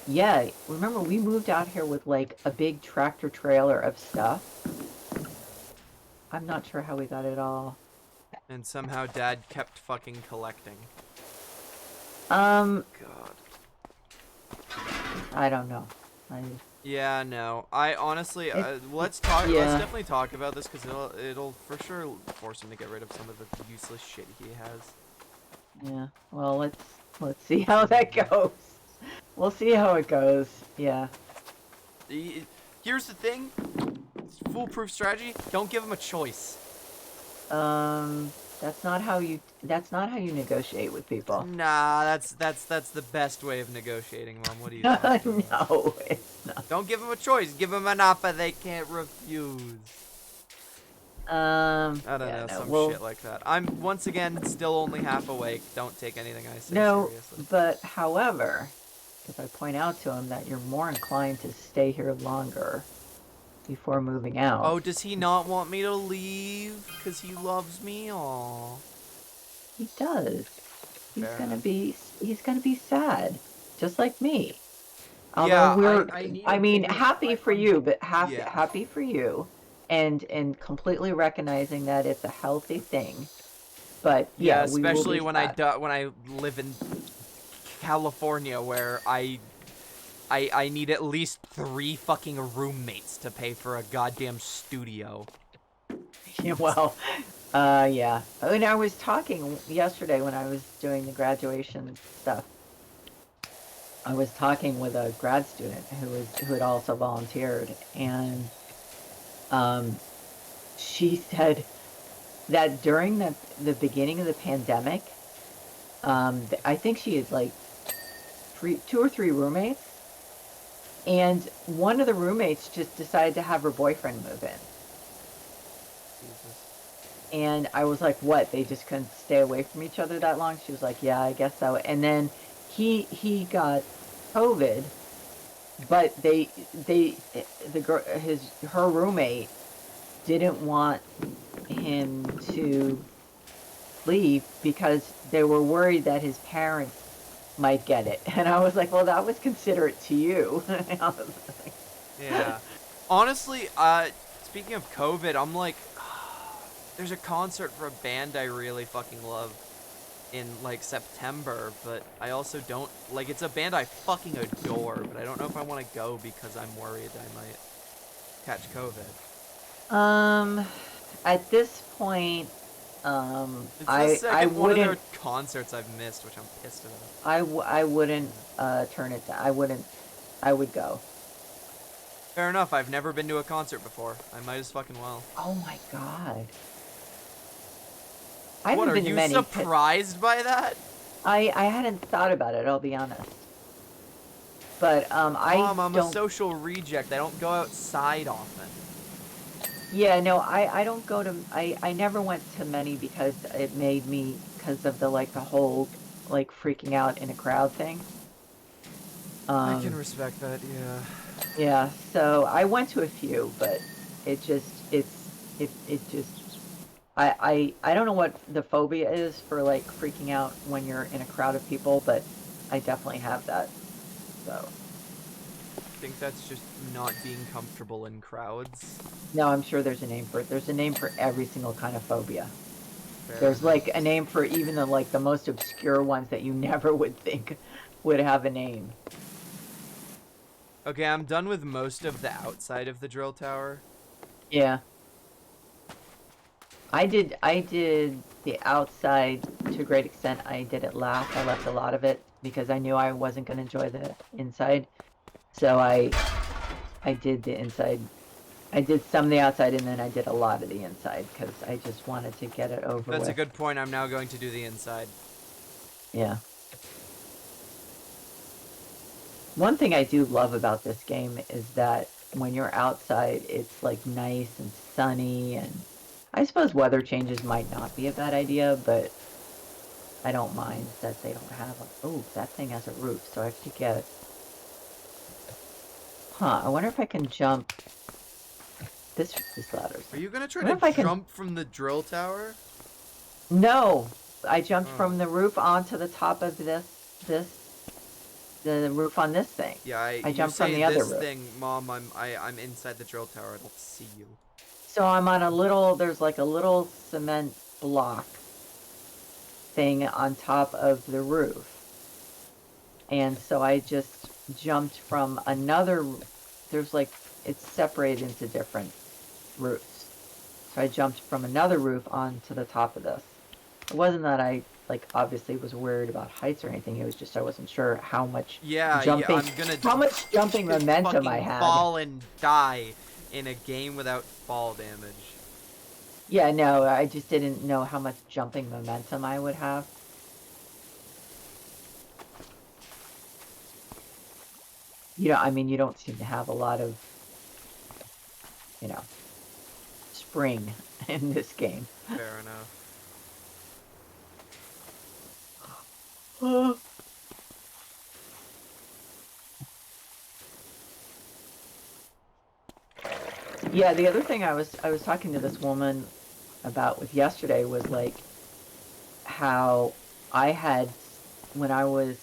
yeah, remember we moved out here with a big tractor trailer of stuff. I'm not sure how we got it all. And somehow Dad kept fucking collecting. God. God. I don't know. Yeah, no. I honestly, let's talk. Yeah. Let's definitely talk about this because it'll for sure force him to get rid of some of the useless shit he has. Yeah. Well, let's see how that goes. We'll see how it goes. Yeah. Here's the thing. Foolproof strategy. Don't give him a choice. That's not how you negotiate with people. Nah, that's the best way of negotiating, Mom. What do you think? No, it's not. Don't give them a choice. Give them an offer they can't refuse. I don't know, some shit like that. I'm once again still only half awake. Don't take anything I say seriously. But however, if I point out to him that you're more inclined to stay here longer before moving out. Oh, does he not want me to leave? Because he loves me? Aww. He does. He's Fair gonna enough. be sad, just like me. Although Yeah, I mean, happy for you, but Yeah. happy for you, and completely recognizing that it's a healthy thing. But yeah, especially we will be sad. when I live in California, where I need at least 3 fucking roommates to pay for a goddamn studio. Yeah, well, yeah. And I was talking yesterday when I was doing the graduation stuff. I was talking with a grad student who had also volunteered, and she said that during the beginning of the pandemic, I think she had 2 or 3 roommates, and one of the roommates just decided to have her boyfriend move in. Jesus. And I was like, what? They just couldn't stay away from each other that long? She was like, yeah, I guess so. And then he got COVID, but her roommate didn't want him to leave because they were worried that his parents might get it. And I was like, well, that was considerate to you. Yeah. Honestly, speaking of COVID, I'm like, there's a concert for a band I really fucking love in like September, but I also don't like. It's a band I fucking adore, but I don't know if I want to go because I'm worried I might catch COVID. At this point, It's the I second one of their wouldn't concerts I've missed, which I'm pissed about. I wouldn't turn it down. I would go. Fair enough. I've never been to a concert before. I might as fucking well. Oh my god. I What, haven't are been to you many. surprised by that? I hadn't thought about it, I'll be honest. But I Mom, I'm don't. a social reject. I don't go outside often. Yeah, no, I don't go to. I never went to many because it made me because of the whole freaking out in a crowd thing. I can respect that. Yeah. Yeah, so I went to a few, but it just it just I don't know what the phobia is for freaking out when you're in a crowd of people, but I definitely have that. So I think that's just not being comfortable in crowds. no, I'm sure there's a name for it. There's a name for every single kind of phobia. Fair There's enough. a name for even the most obscure ones that you never would think would have a name. Okay, I'm done with most of the outside of the drill tower. Yeah. I did the outside to a great extent. I did it last. I left a lot of it because I knew I wasn't going to enjoy the inside. So I did the inside. I did some of the outside and then I did a lot of the inside because I just wanted to get it over with. That's a good point. I'm now going to do the inside. Yeah. One thing I do love about this game is that when you're outside, it's nice and sunny, and I suppose weather changes might not be a bad idea, but I don't mind that they don't have a. Oh, that thing has a roof, so I have to get it. Huh? I wonder if I can jump. This ladder. Are you gonna try What if I to can- jump from the drill tower? No, I jumped Oh. from the roof onto the top of the roof on this thing. Yeah, I you jumped say from the other this roof. thing, Mom. I'm inside the drill tower. I don't see you. So I'm on a little, there's a little cement block thing on top of the roof. And so I just jumped from another, there's it's separated into different roofs. So I jumped from another roof onto the top of this. It wasn't that I, obviously was worried about heights or anything. It was just I wasn't sure how much jumping, I'm gonna. how much jumping momentum I fucking had. fall and die in a game without fall damage. Yeah, no, I just didn't know how much jumping momentum I would have. I mean, you don't seem to have a lot of, spring in this game. Fair enough. Yeah, the other thing I was talking to this woman about with yesterday was how I had when I was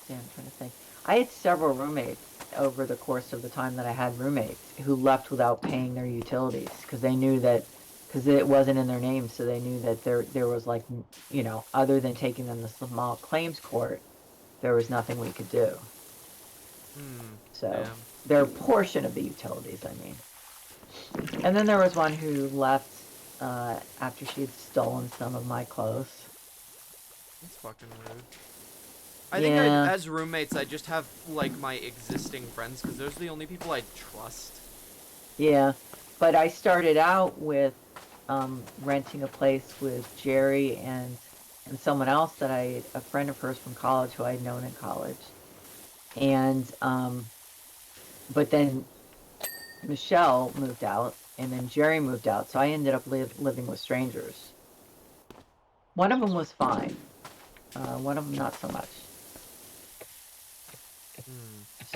I'm trying to think. I had several roommates over the course of the time that I had roommates who left without paying their utilities because they knew that because it wasn't in their name, so they knew that there was other than taking them to small claims court, there was nothing we could do. So Damn. their portion of the utilities, I mean. And then there was one who left after she had stolen some of my clothes. That's fucking rude. I think Yeah. as roommates, I just have my existing friends because those are the only people I trust. Yeah, but I started out with renting a place with Jerry and someone else that a friend of hers from college who I'd known in college. And but then Michelle moved out, and then Jerry moved out, so I ended up living with strangers. One of them was fine. One of them not so much.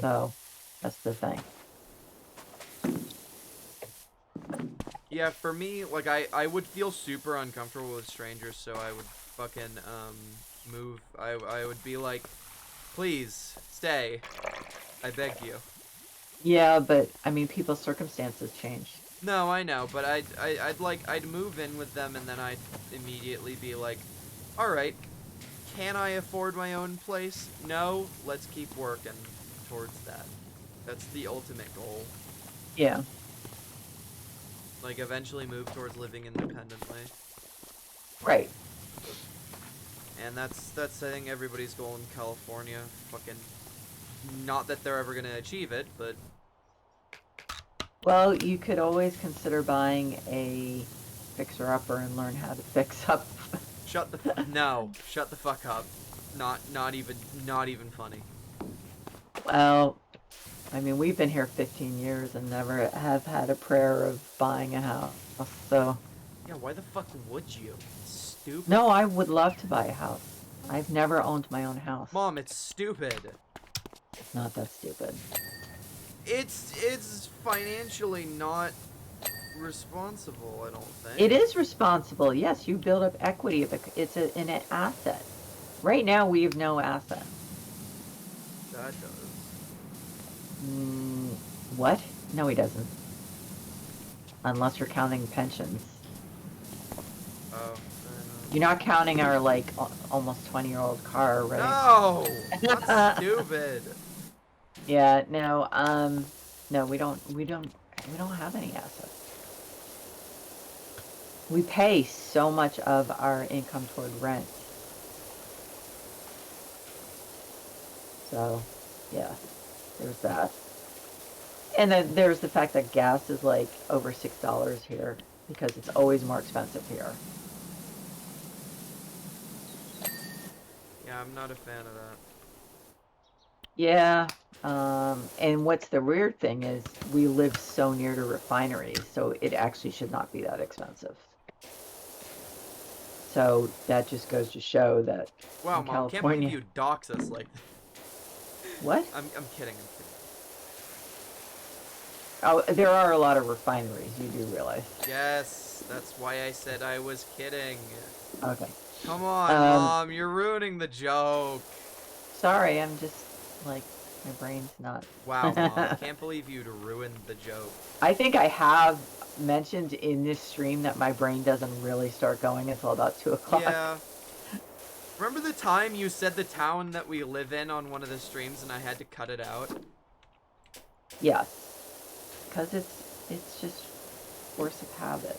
So that's the thing. Yeah, for me, I would feel super uncomfortable with strangers, so I would fucking move. I would be like, please stay. I beg you. Yeah, but I mean, people's circumstances change. No, I know, but I'd move in with them, and then I'd immediately be like, all right, can I afford my own place? No, let's keep working towards that. That's the ultimate goal. Yeah. Like, eventually move towards living independently. Right. And that's I think everybody's goal in California. Fucking, not that they're ever gonna achieve it, but Well, you could always consider buying a fixer-upper and learn how to fix up. shut the fuck up. Not even funny. Well, I mean, we've been here 15 years and never have had a prayer of buying a house, so... Yeah, why the fuck would you? It's stupid. No, I would love to buy a house. I've never owned my own house. Mom, it's stupid. It's not that stupid. It's financially not responsible, I don't think. It is responsible. Yes, you build up equity. It's an asset. Right now, we have no asset. That does. What? No, he doesn't. Unless you're counting pensions. Oh, I know. You're not counting our, like, almost 20-year-old car, right? No! That's stupid. Yeah, no, no, we don't have any assets. We pay so much of our income toward rent. So, yeah, there's that. And then there's the fact that gas is like over $6 here because it's always more expensive here. Yeah, I'm not a fan of that. Yeah, and what's the weird thing is we live so near to refineries, so it actually should not be that expensive. So that just goes to show that Wow, in Mom, can't believe you dox us like that. What? I'm kidding, Oh, there are a lot of refineries, you do realize. Yes, that's why I said I was kidding. Okay. Come on, Mom, you're ruining the joke. Sorry, I'm just, like, my brain's not... Wow, Mom, can't believe you'd ruined the joke. I think I have mentioned in this stream that my brain doesn't really start going until about 2 o'clock. Yeah. Remember the time you said the town that we live in on one of the streams and I had to cut it out? Yes. Because it's just force of habit.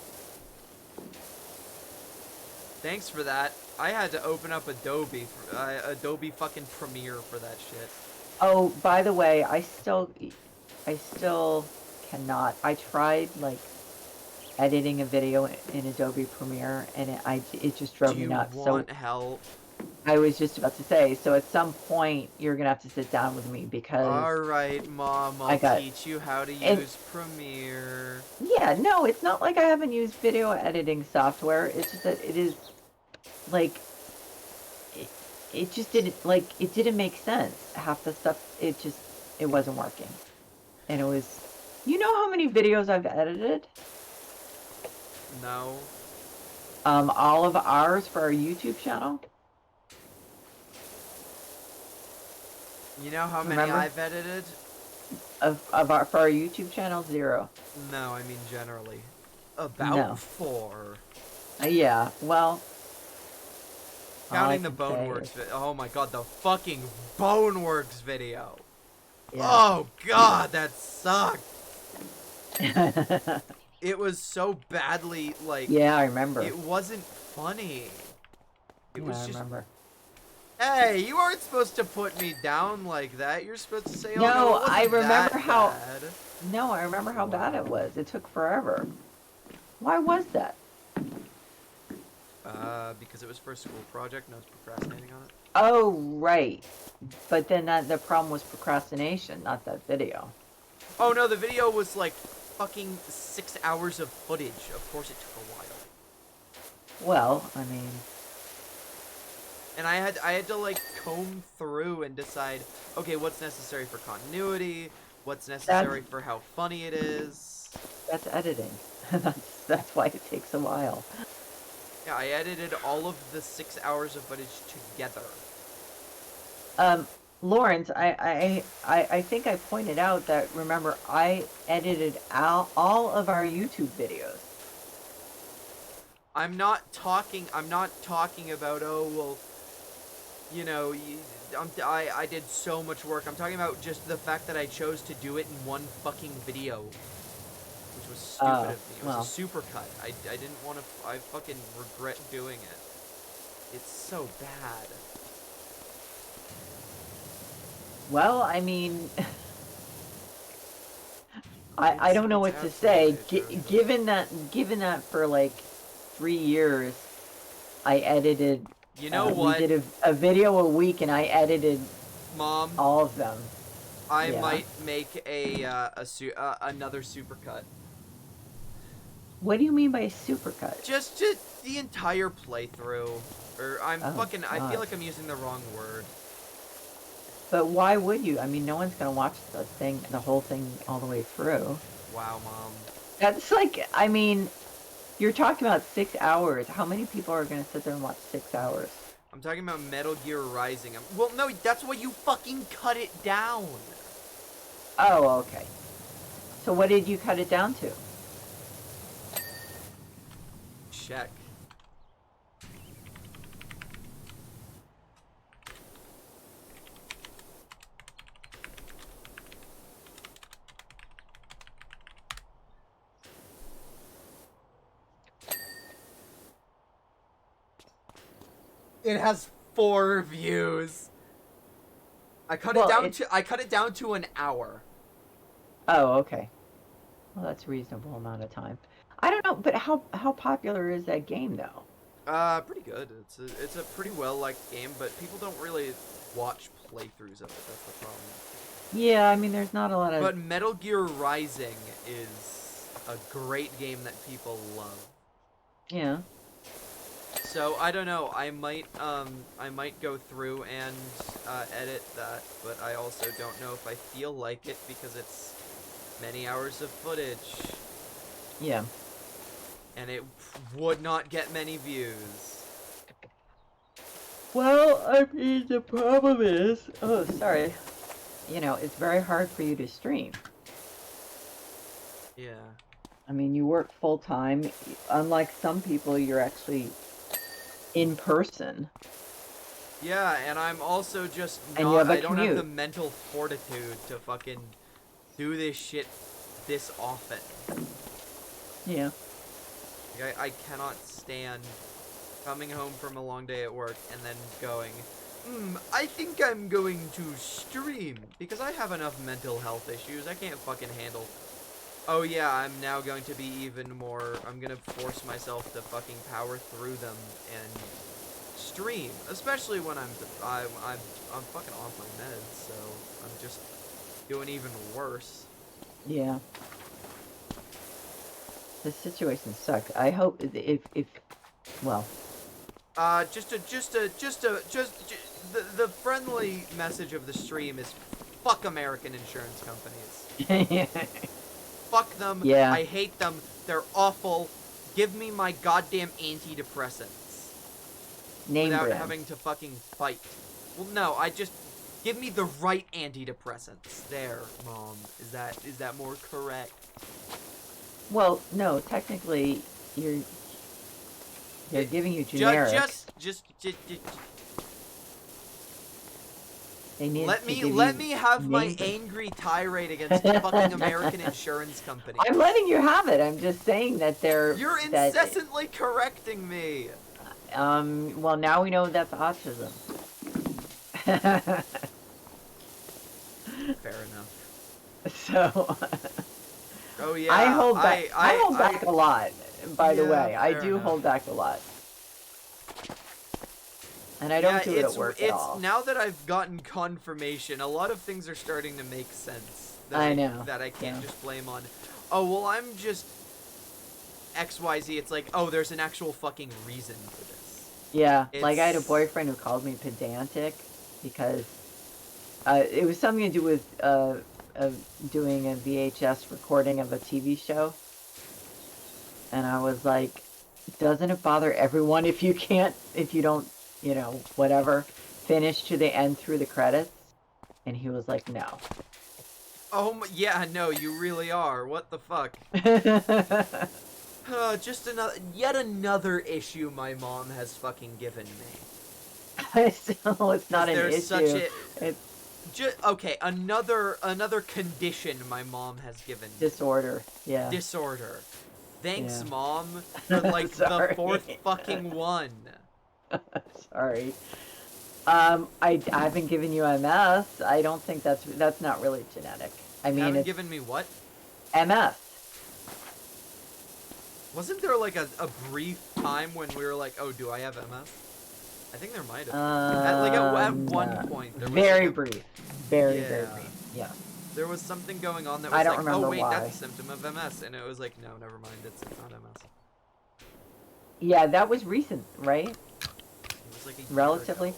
Thanks for that. I had to open up Adobe fucking Premiere for that shit. Oh, by the way, I still cannot. I tried, like, editing a video in Adobe Premiere, and it just drove me nuts. Do you want help? I was just about to say, so at some point, you're gonna have to sit down with me because... Alright, Mom, I'll teach you how to use Premiere. Yeah, no, it's not like I haven't used video editing software. It's just that it is, like, it just didn't, like, it didn't make sense. Half the stuff, it wasn't working. And it was, you know how many videos I've edited? No. All of ours for our YouTube channel. You know how many Remember? I've edited? For our YouTube channel, 0. No, I mean generally. About No. 4. Yeah, well... Counting the Boneworks video. Oh my god, the fucking Boneworks video. Yeah. Oh god, that sucked. It was so badly, like... Yeah, I remember. It wasn't funny. It was I just... remember. Hey, you aren't supposed to put me down like that. You're supposed to say, oh, No, no, it wasn't I remember that how... bad. No, I remember how bad it was. It took forever. Why was that? Because it was for a school project and I was procrastinating on it. Oh, right. But then the problem was procrastination, not that video. Oh no, the video was like fucking 6 hours of footage. Of course it took a while. Well, I mean... And I had to like comb through and decide, okay, what's necessary for continuity, what's necessary for how funny it is. That's editing. That's why it takes a while. Yeah, I edited all of the 6 hours of footage together. Lawrence, I think I pointed out that, remember, I edited out all of our YouTube videos. I'm not talking about, oh, well, you know, I did so much work. I'm talking about just the fact that I chose to do it in one fucking video. Which was stupid of me. It was well. a super cut. I didn't want to, I fucking regret doing it. It's so bad. Well, I mean, I don't know what to It's say. absolutely Given that for like 3 years, I edited. You know what? We did a video a week, and I edited Mom, all of them. I Yeah. might make another supercut. What do you mean by a supercut? Just the entire playthrough. Or I God. feel like I'm using the wrong word. But why would you? I mean, no one's gonna watch the whole thing all the way through. Wow, Mom. That's like, I mean, you're talking about 6 hours. How many people are gonna sit there and watch 6 hours? I'm talking about Metal Gear Rising. Well, no, that's why you fucking cut it down. Oh, okay. So what did you cut it down to? Check. It has 4 views. I cut it down to an hour. Oh, okay. Well, that's a reasonable amount of time. I don't know, but how popular is that game though? Pretty good. It's a pretty well liked game, but people don't really watch playthroughs of it. That's the problem. Yeah, I mean, there's not a lot of. But Metal Gear Rising is a great game that people love. Yeah. So I don't know. I might go through and edit that, but I also don't know if I feel like it because it's many hours of footage. Yeah. And it would not get many views. Well, I mean, the problem is, oh, sorry. You know, it's very hard for you to stream. Yeah. I mean, you work full time. Unlike some people, you're actually in person. Yeah, and I'm also just And you not, have a I don't have commute. the mental fortitude to fucking do this shit this often. Yeah. Like, I cannot stand coming home from a long day at work and then going, I think I'm going to stream because I have enough mental health issues. I can't fucking handle. Oh yeah, I'm now going to be even more. I'm gonna force myself to fucking power through them and stream, especially when I'm fucking off my meds, so I'm just doing even worse. Yeah. The situation sucks. I hope if well. The friendly message of the stream is fuck American insurance companies. Fuck them. Yeah. I hate them. They're awful. Give me my goddamn antidepressants. Name without brand. having to fucking fight. Well, no, give me the right antidepressants. There, Mom. Is that more correct? Well, no, technically, they're giving you generic. Just They need let to give me you have my name- angry tirade against the fucking American insurance company. I'm letting you have it. I'm just saying that they're. You're incessantly correcting me. Well, now we know that's autism. Fair enough. So. Oh yeah. I hold back. I hold back a lot. By the Yeah, way, I fair do enough. hold back a lot. And I don't do it at work at all. Now that I've gotten confirmation, a lot of things are starting to make sense. I know. That I can't Yeah. just blame on, oh, well, I'm just XYZ. It's like, oh, there's an actual fucking reason for this. Yeah, like I had a It's- boyfriend who called me pedantic because it was something to do with doing a VHS recording of a TV show. And I was like, doesn't it bother everyone if you don't, whatever, finish to the end through the credits? And he was like, no. Oh my, yeah, no, you really are. What the fuck? Just yet another issue my mom has fucking given me. So it's not an There's issue. such a It's okay, another condition my mom has given me. disorder. Yeah. Disorder. Thanks, Yeah. Mom, for like the Sorry. 4th fucking one. Sorry. I've been giving you MS. I don't think that's not really genetic. I You mean, haven't it's given me what? MS. Wasn't there like a brief time when we were like, oh, do I have MS? I think there might have. At one point, there was very like a, brief. Very Yeah. brief. Yeah. there was something going on that I was don't like, remember oh wait, why. that's a symptom of MS, and it was like, no, never mind, it's not MS. Yeah, that was recent, right? It was like a year Relatively. ago.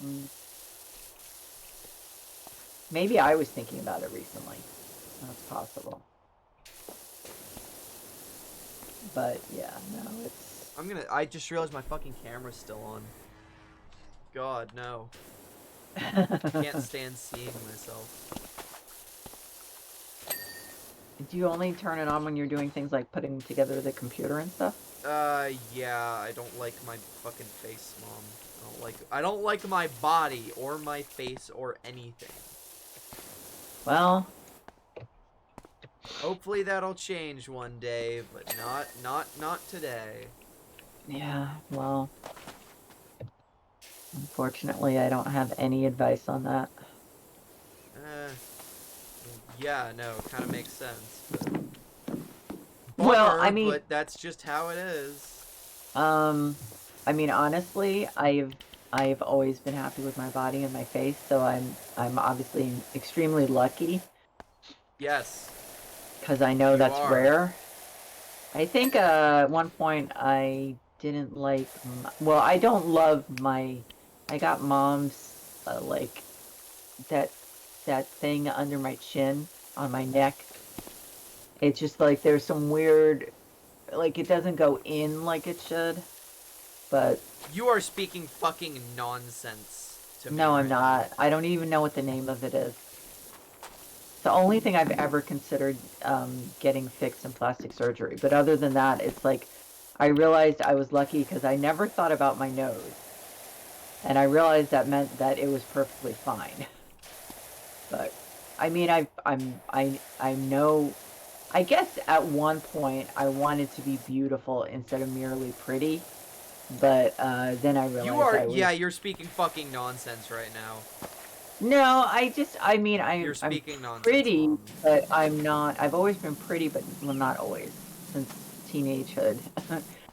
Mm. Maybe I was thinking about it recently. That's possible. But yeah, no, it's I just realized my fucking camera's still on. God, no. Can't stand seeing myself. Do you only turn it on when you're doing things like putting together the computer and stuff? Yeah, I don't like my fucking face, Mom. I don't like my body or my face or anything. Well, Hopefully that'll change one day, but not today. yeah, well, unfortunately, I don't have any advice on that. Yeah, no, kind of makes sense. But Well, bummer, I mean, but that's just how it is. I mean, honestly, I've always been happy with my body and my face, so I'm obviously extremely lucky Yes. because I know You that's are. rare. I think at one point I didn't like, well, I don't love I got mom's like that thing under my chin on my neck. It's just like there's some weird, like it doesn't go in like it should, but You are speaking fucking nonsense to me. no, I'm right now. not. I don't even know what the name of it is. The only thing I've ever considered getting fixed in plastic surgery. But other than that, it's like I realized I was lucky because I never thought about my nose. And I realized that meant that it was perfectly fine. But I mean, I know. I guess at one point I wanted to be beautiful instead of merely pretty. But then I realized You are, I was, yeah, you're speaking fucking nonsense right now. No, I mean, You're I'm speaking nonsense, pretty, Mom. but I'm not. I've always been pretty, but well, not always. Since teenagehood,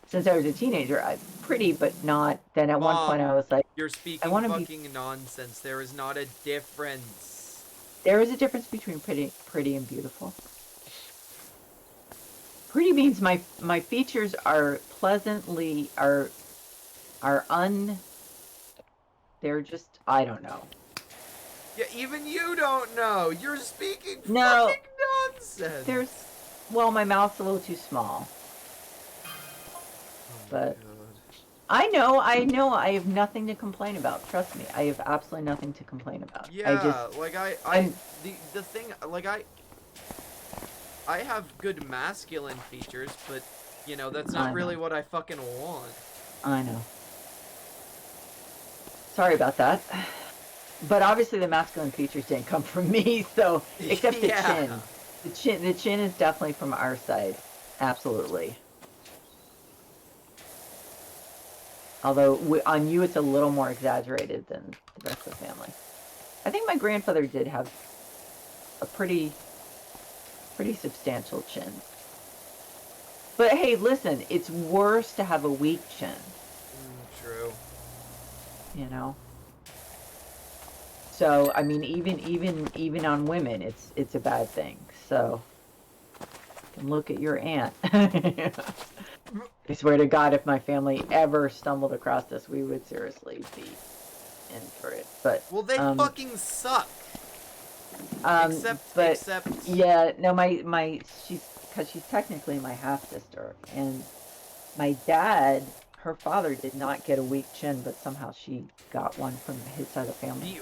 since I was a teenager, I'm pretty, but not. Then at one point, I Mom, was like, you're I speaking want to be. fucking nonsense. There is not a difference. There is a difference between pretty and beautiful. Pretty means my features are pleasantly are un. They're just, I don't know. Yeah, even you don't know. You're speaking No, fucking nonsense. well, my mouth's a little too small. Oh my But- God. I know, I have nothing to complain about. Trust me, I have absolutely nothing to complain about. Yeah, like I'm- the thing, like I have good masculine features, but you know that's I not know. really what I fucking want. I know. Sorry about that. But obviously the masculine features didn't come from me, so except the Yeah. chin. The chin is definitely from our side. Absolutely. Although on you it's a little more exaggerated than the rest of the family. I think my grandfather did have a pretty substantial chin. But hey, listen, it's worse to have a weak chin, True. you know? So, I mean, even on women, it's a bad thing. So, and look at your aunt. I swear to God, if my family ever stumbled across this, we would seriously be in for it. But Well, they fucking suck. but Except. yeah, no, she's technically my half sister, and my dad, her father did not get a weak chin, but somehow she got one from his side of the family.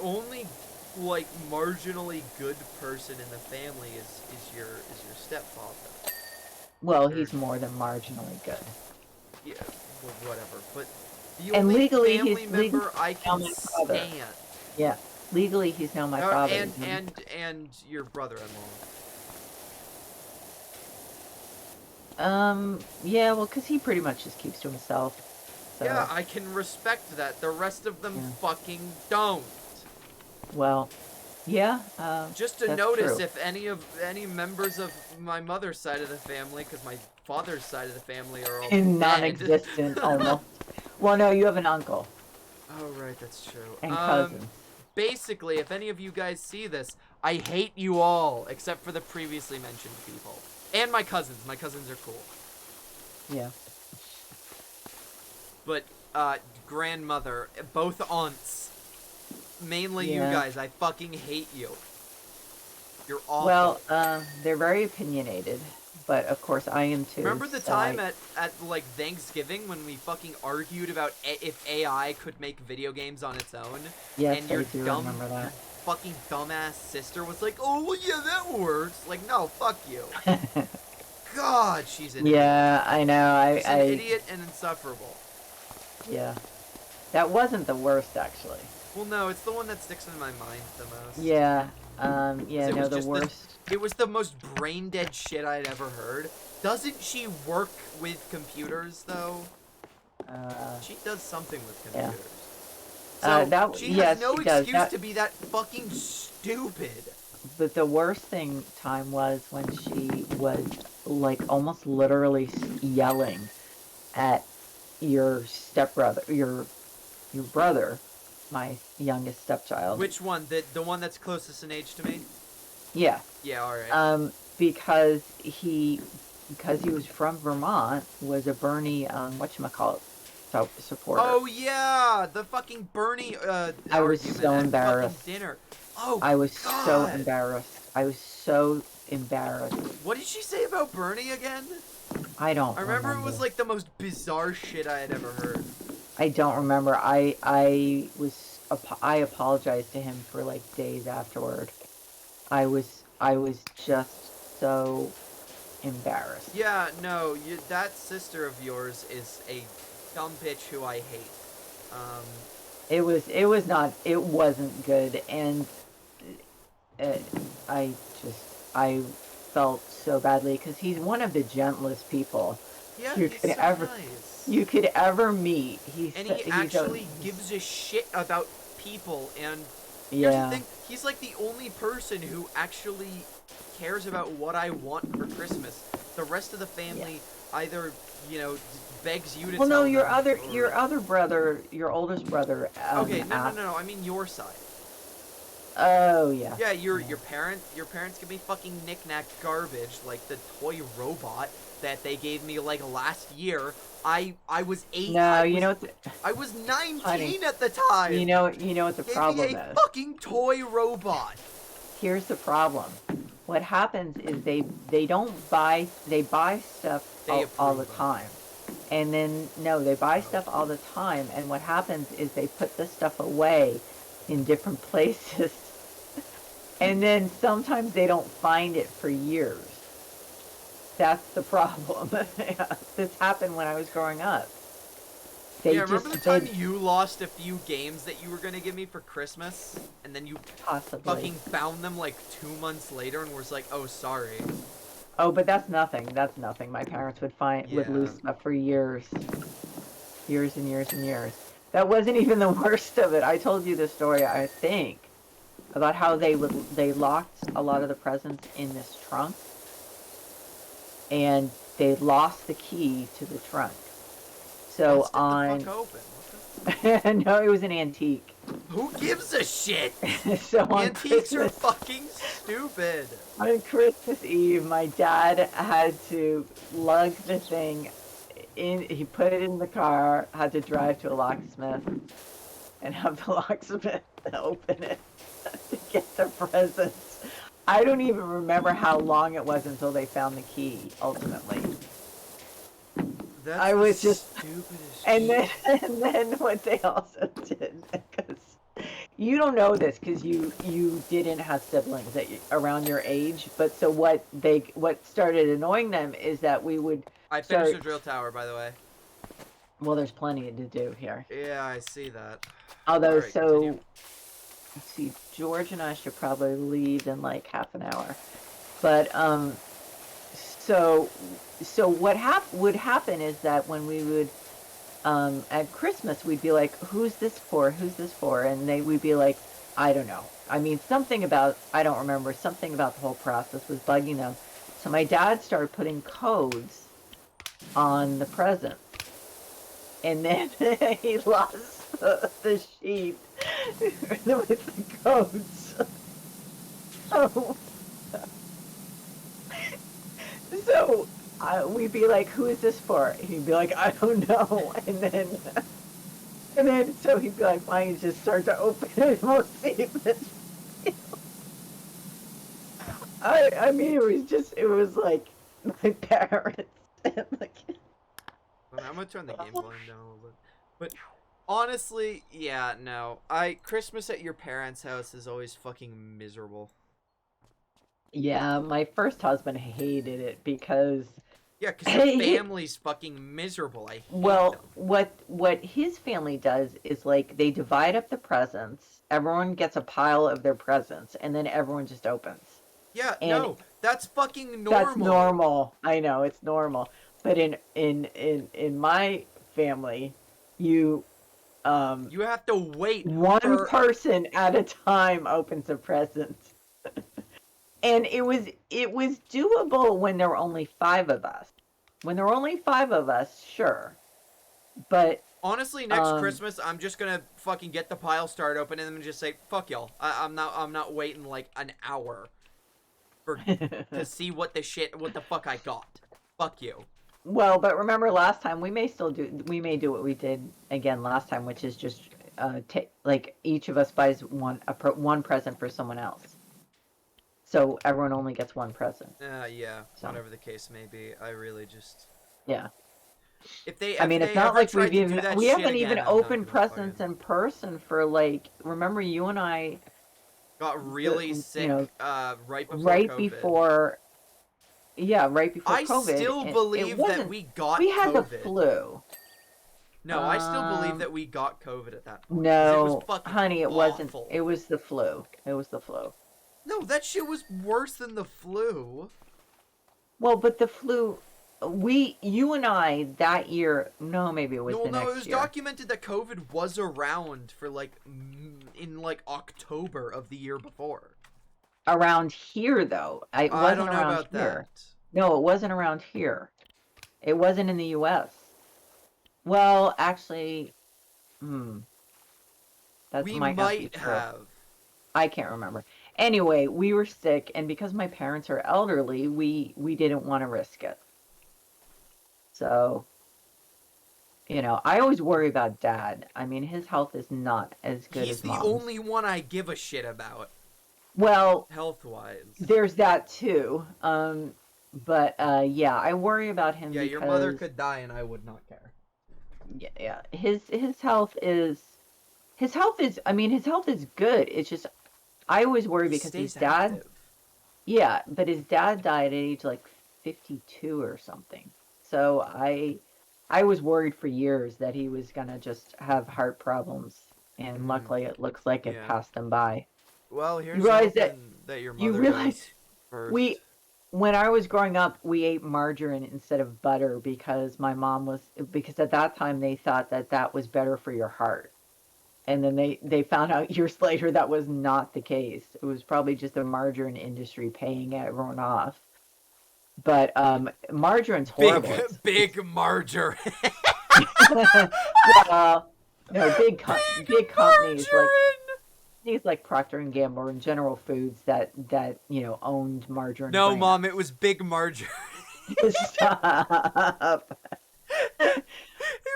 like marginally good person in the family is your stepfather. Well, he's more than marginally good. Yeah, well, whatever. But the And only legally, family he's member I now can my father. stand. Yeah, legally, he's now my father. And your brother-in-law. Yeah, well, because he pretty much just keeps to himself. So, Yeah, I can respect that. The rest of them Yeah. fucking don't. well, yeah, Just a that's notice, true. if any members of my mother's side of the family, because my father's side of the family are all dead. Non-existent, almost. Well, no, you have an uncle Oh, right, that's true. and cousins. Basically, if any of you guys see this, I hate you all, except for the previously mentioned people. And my cousins. My cousins are cool. Yeah. But, grandmother, both aunts, mainly you Yeah. guys, I fucking hate you. You're awful. Well, they're very opinionated, but of course I am too. Remember the so time at like Thanksgiving when we fucking argued about if AI could make video games on its own? Yes, and your I do dumb, remember that. your fucking dumbass sister was like, "Oh, well, yeah, that works." Like, no, fuck you. God, she's an idiot. Yeah, I know. She's an idiot and insufferable. Yeah, that wasn't the worst actually. Well, no, it's the one that sticks in my mind the most. Yeah. Yeah. It No, was the just worst. It was the most brain dead shit I'd ever heard. Doesn't she work with computers though? She does something with Yeah. computers. So she has no she does. excuse to be that fucking stupid. But the worst time was when she was like almost literally yelling at your stepbrother, your brother, my youngest stepchild. Which one? The one that's closest in age to me? Yeah. Yeah, alright. Because he was from Vermont, was a Bernie whatchamacallit supporter. Oh yeah, the fucking Bernie I was argument so at embarrassed. fucking dinner. Oh, I was God. so embarrassed. I was so embarrassed. What did she say about Bernie again? I don't I remember it was like the most bizarre shit I had ever heard. I don't remember. I apologized to him for like days afterward. I was just so embarrassed. Yeah, no, that sister of yours is a dumb bitch who I hate. It wasn't good, and I felt so badly because he's one of the gentlest people Yeah, you he's could so ever nice. you could ever meet. And he actually gives a shit about people, and here's yeah. the thing, he's like the only person who actually cares about what I want for Christmas. The rest of the family either, begs you to Well, tell no, your them, other brother, your oldest brother. Okay, no, I mean your side. Oh yeah. Yeah, your parents give me fucking knick-knack garbage, like the toy robot that they gave me like last year. I was 8. No, I was 19 Honey, at the time. you know what the Gave problem me a is. fucking toy robot. Here's the problem. What happens is they buy stuff all the time. And then they buy stuff all the time, and what happens is they put the stuff away in different places. And then sometimes they don't find it for years. That's the problem. This happened when I was growing up. Remember the time you lost a few games that you were going to give me for Christmas? And then you fucking found them like 2 months later and was like, oh, sorry. Oh, but that's nothing. That's nothing. My parents would lose stuff for years. Years and years and years. That wasn't even the worst of it. I told you the story, I think, about how they locked a lot of the presents in this trunk. And they lost the key to the trunk. So Busted the fuck open. no, it was an antique. Who gives a shit? So Antiques are fucking stupid. On Christmas Eve, my dad had to lug the thing in. He put it in the car, had to drive to a locksmith, and have the locksmith open it to get the presents. I don't even remember how long it was until they found the key, ultimately. That's I was just stupidest and then what they also did, because you don't know this because you didn't have siblings around your age. But so what started annoying them is that we would I finished start. the drill tower, by the way. Well, there's plenty to do here. Yeah, I see that. Although, Alright, continue. let's see, George and I should probably leave in like half an hour. But so what would happen is that when we would at Christmas we'd be like, who's this for? Who's this for? And we'd be like, I don't know. I mean, I don't remember, something about the whole process was bugging them. So my dad started putting codes on the presents. And then he lost the sheet with the codes. So we'd be like, who is this for? He'd be like, I don't know. And then so he'd be like, why don't you just start to open it and we'll see if it's real. I mean, it was like my parents. And like, I'm gonna turn the game volume down a little bit. But honestly, yeah, no. Christmas at your parents' house is always fucking miserable. yeah, my first husband hated it because Yeah, because your family's fucking miserable. I hate them. what his family does is like they divide up the presents. Everyone gets a pile of their presents, and then everyone just opens. Yeah, And no, that's fucking normal. that's normal. I know it's normal, but in my family, you have to wait. one person at a time opens a present. And it was doable when there were only 5 of us. When there were only 5 of us, sure. But honestly, next Christmas, I'm just gonna fucking get the pile start open and then just say, "Fuck y'all." I'm not waiting like an hour to see what the fuck I got. Fuck you. Well, but remember last time we may do what we did again last time, which is just like each of us buys one present for someone else. So everyone only gets one present. Yeah, So. whatever the case may be, I really just... Yeah. I mean, it's not like we haven't even opened presents in person for like, remember you and I got really sick right before right COVID. before COVID. I still believe that we got we had COVID. The flu. No, I still believe that we got COVID at that point. No, it was fucking honey, it awful. wasn't. It was the flu. It was the flu. No, that shit was worse than the flu. Well, but the flu, you and I that year. No, maybe it was the next year. No, it was documented that COVID was around for like in like October of the year before. Around here, though, I don't know about here. That. No, it wasn't around here. It wasn't in the U.S. Well, actually, that might not be true. I can't remember. Anyway, we were sick, and because my parents are elderly, we didn't want to risk it. So, I always worry about Dad. I mean, his health is not as good as Mom's. He's the only one I give a shit about. Well, health-wise. There's that too. But yeah, I worry about him. Yeah, your mother could die, and I would not care. Yeah. His health is. I mean, his health is good. It's just I always worry because his dad. Active. Yeah, but his dad died at age like 52 or something. So I was worried for years that he was gonna just have heart problems, and luckily it looks like it passed him by. Well, here's you realize that your mother you realize first. When I was growing up, we ate margarine instead of butter because because at that time they thought that was better for your heart. And then they found out years later that was not the case. It was probably just the margarine industry paying everyone off. But margarine's horrible. Big margarine. Well, no, big companies like Procter and Gamble and General Foods that owned margarine. No, brands. Mom, it was big margarine. Stop.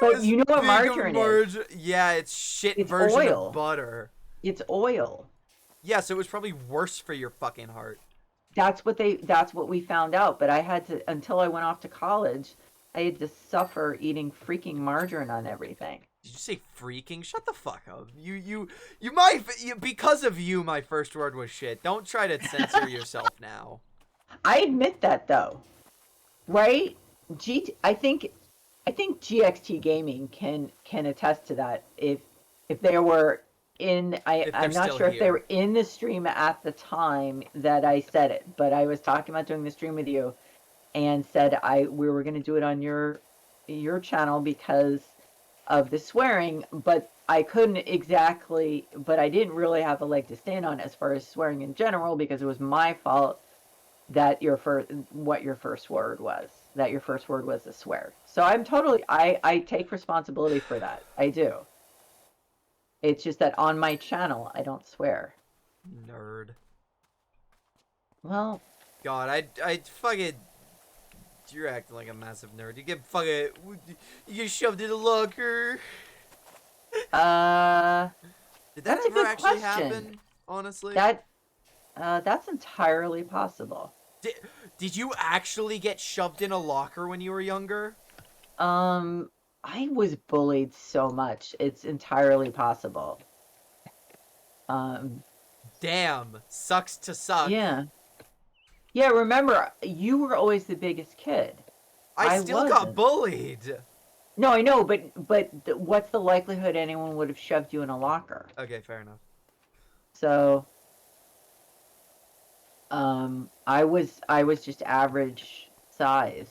But you know what margarine is? Yeah, it's shit version oil. Of butter. It's oil. Yeah, so it was probably worse for your fucking heart. That's what we found out. But I had to, until I went off to college, I had to suffer eating freaking margarine on everything. Did you say freaking? Shut the fuck up. Because of you, my first word was shit. Don't try to censor yourself now. I admit that though, right? I think GXT Gaming can attest to that. If they were in, I'm not still sure if they here. were in the stream at the time that I said it, but I was talking about doing the stream with you, and said we were going to do it on your channel because of the swearing, but I couldn't exactly, but I didn't really have a leg to stand on as far as swearing in general, because it was my fault that what your first word was, a swear. So I take responsibility for that. I do. It's just that on my channel, I don't swear. Nerd. Well, God, I fucking... You're acting like a massive nerd. You get shoved in a locker. Did Did that that's a ever good actually question. happen? Honestly, that's entirely possible. Did you actually get shoved in a locker when you were younger? I was bullied so much. It's entirely possible. Damn, sucks to suck. Yeah. Yeah, remember, you were always the biggest kid. I still got wasn't. bullied. No, I know, but what's the likelihood anyone would have shoved you in a locker? Okay, fair enough. So, I was just average size.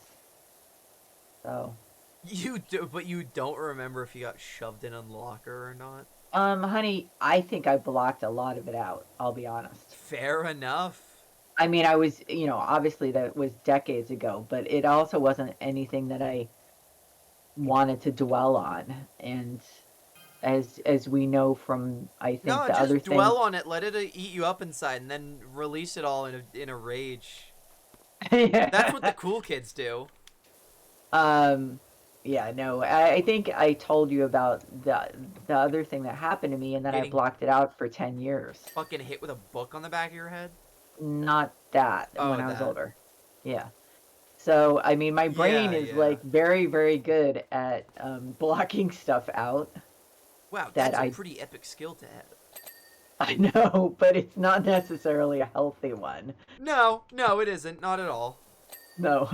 So, But you don't remember if you got shoved in a locker or not? honey, I think I blocked a lot of it out, I'll be honest. Fair enough. I mean, I was, obviously that was decades ago, but it also wasn't anything that I wanted to dwell on. And as we know from, I think, No, the just other dwell on it. Let it eat you up inside, and then release it all in a rage. thing. That's what the cool kids do. Yeah, no, I think I told you about the other thing that happened to me, and then I Getting- blocked it out for 10 years. Fucking hit with a book on the back of your head. Not that, Oh, when I was that. older. Yeah. So, I mean, my brain Yeah, is yeah. like very, very good at blocking stuff out. Wow, That that's a I- pretty epic skill to have. I know, but it's not necessarily a healthy one. No, it isn't. Not at all. No.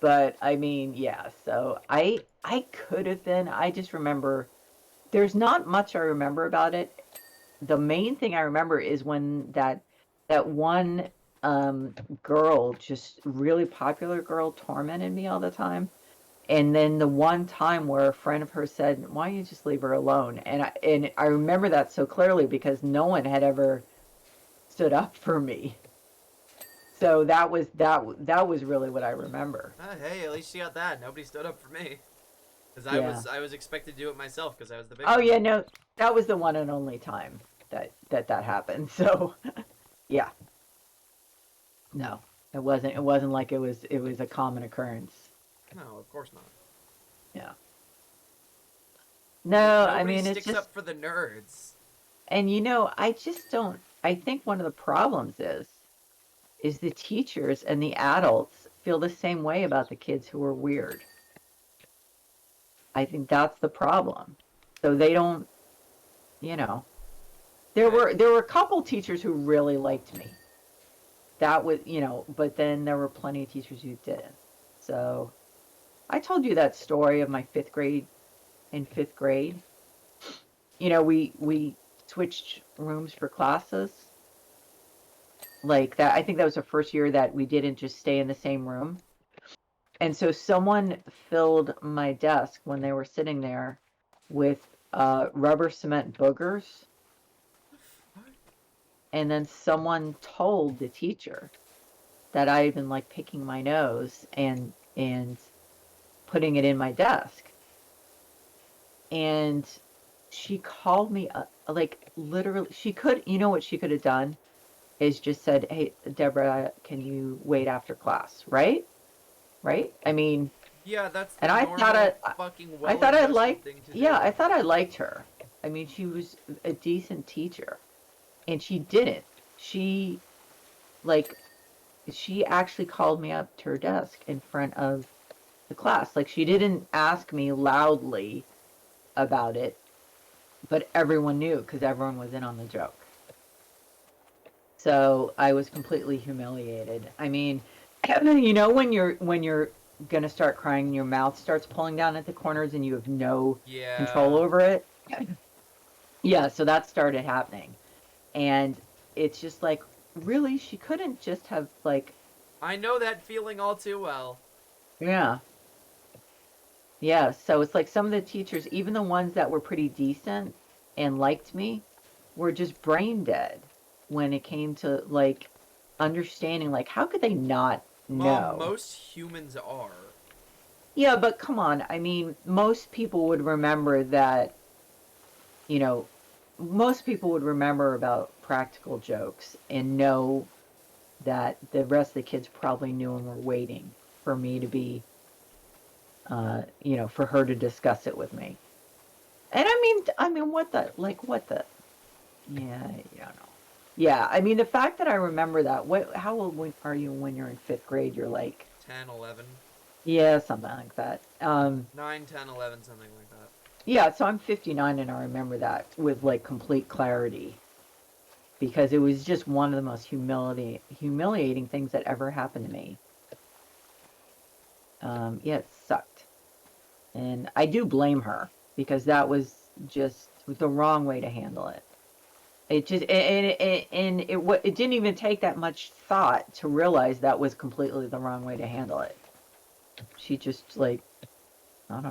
But I mean, yeah, so I could have been. I just remember there's not much I remember about it. The main thing I remember is when that one girl, just really popular girl, tormented me all the time. And then the one time where a friend of hers said, "Why don't you just leave her alone?" And I remember that so clearly because no one had ever stood up for me. So that was really what I remember. Hey, at least you got that. Nobody stood up for me. Because Yeah. I was expected to do it myself because I was the big Oh one. yeah, no, that was the one and only time that happened. So, yeah. No, it wasn't. It wasn't like it was a common occurrence. No, of course not. Yeah. No, Nobody I mean it's sticks just, up for the nerds. and I just don't. I think one of the problems is the teachers and the adults feel the same way about the kids who are weird. I think that's the problem. So they don't, you know. There were a couple teachers who really liked me. That was, but then there were plenty of teachers who didn't. So I told you that story of my fifth grade. In fifth grade, we switched rooms for classes. Like that, I think that was the first year that we didn't just stay in the same room. And so someone filled my desk when they were sitting there with rubber cement boogers. And then someone told the teacher that I had been like picking my nose and putting it in my desk. And she called me up, like literally, she could, what she could have done is just said, "Hey, Deborah, can you wait after class?" Right? Right? I mean, Yeah, that's the and I normal thought fucking I thought I liked, thing to do. yeah, I thought I liked her. I mean, she was a decent teacher. And she didn't. She, like, she actually called me up to her desk in front of the class. Like, she didn't ask me loudly, about it, but everyone knew because everyone was in on the joke. So I was completely humiliated. I mean, you know when you're gonna start crying and your mouth starts pulling down at the corners and you have no control Yeah. over it? Yeah, so that started happening. And it's just like, really, she couldn't just have like, I know that feeling all too well. yeah. Yeah, so it's like some of the teachers, even the ones that were pretty decent and liked me, were just brain dead when it came to like understanding like how could they not Mom, know? most humans are. Yeah, but come on. I mean, most people would remember that, you know, most people would remember about practical jokes and know that the rest of the kids probably knew and were waiting for me to be, for her to discuss it with me. And I mean, what the, yeah, yeah, no. Yeah, I mean, the fact that I remember that, how old are you when you're in fifth grade? You're like, 10, 11. yeah, something like that. 9, 10, 11, something like that. Yeah, so I'm 59 and I remember that with like complete clarity because it was just one of the most humiliating things that ever happened to me. Yeah, it sucked. And I do blame her because that was just the wrong way to handle it. It just it didn't even take that much thought to realize that was completely the wrong way to handle it. She just like I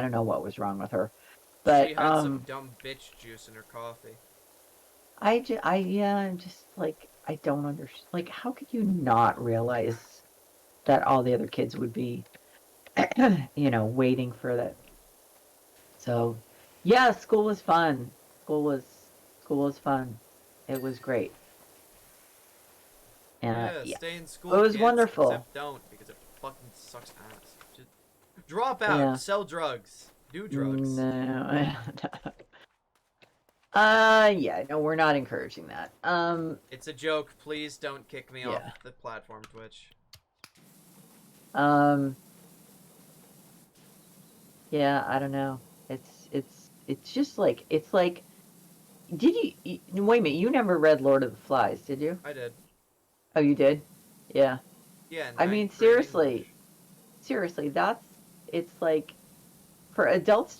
don't know what was wrong with her, She but had some dumb bitch juice in her coffee. I'm just like I don't understand. Like, how could you not realize that all the other kids would be, waiting for that? So, yeah, school was fun. School was school was fun. It was great. And Yeah, yeah, stay in it school, was kids. wonderful. Except don't, because it fucking sucks ass. Just drop out, Yeah. sell drugs, do drugs. No. Yeah, no, we're not encouraging that. It's a joke. Please don't kick me off Yeah. the platform, Twitch. Um, yeah, I don't know. It's just like it's like did wait a minute, you never read Lord of the Flies, did you? I did. Oh, you did? Yeah. Yeah, I mean, ninth grade English. seriously, it's like for adults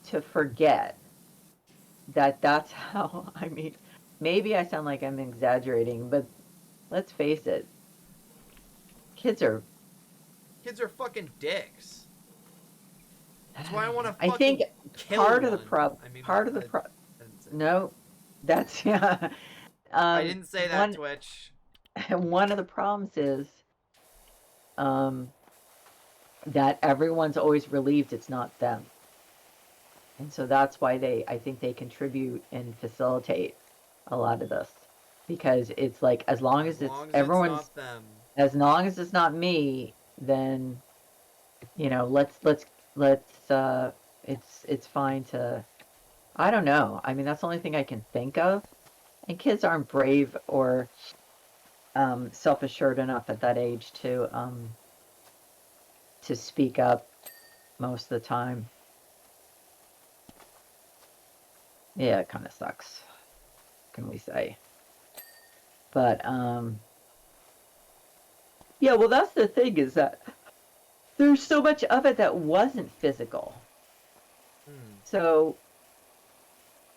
to forget that that's how, I mean, maybe I sound like I'm exaggerating, but let's face it, kids are, Kids are fucking dicks. That's why I want to I think fucking kill part of the one. problem, I mean, part of the I pro, didn't say that. no, that's, yeah, I didn't say that, one, Twitch. one of the problems is, um, that everyone's always relieved it's not them. And so that's why I think they contribute and facilitate a lot of this. Because it's like, as long As as it's long as it's everyone's, not them. as long as it's not me, then, let's, it's fine to, I don't know. I mean, that's the only thing I can think of. And kids aren't brave or, self-assured enough at that age to speak up most of the time. Yeah, it kind of sucks. What can we say? But yeah, well, that's the thing is that there's so much of it that wasn't physical. Hmm. So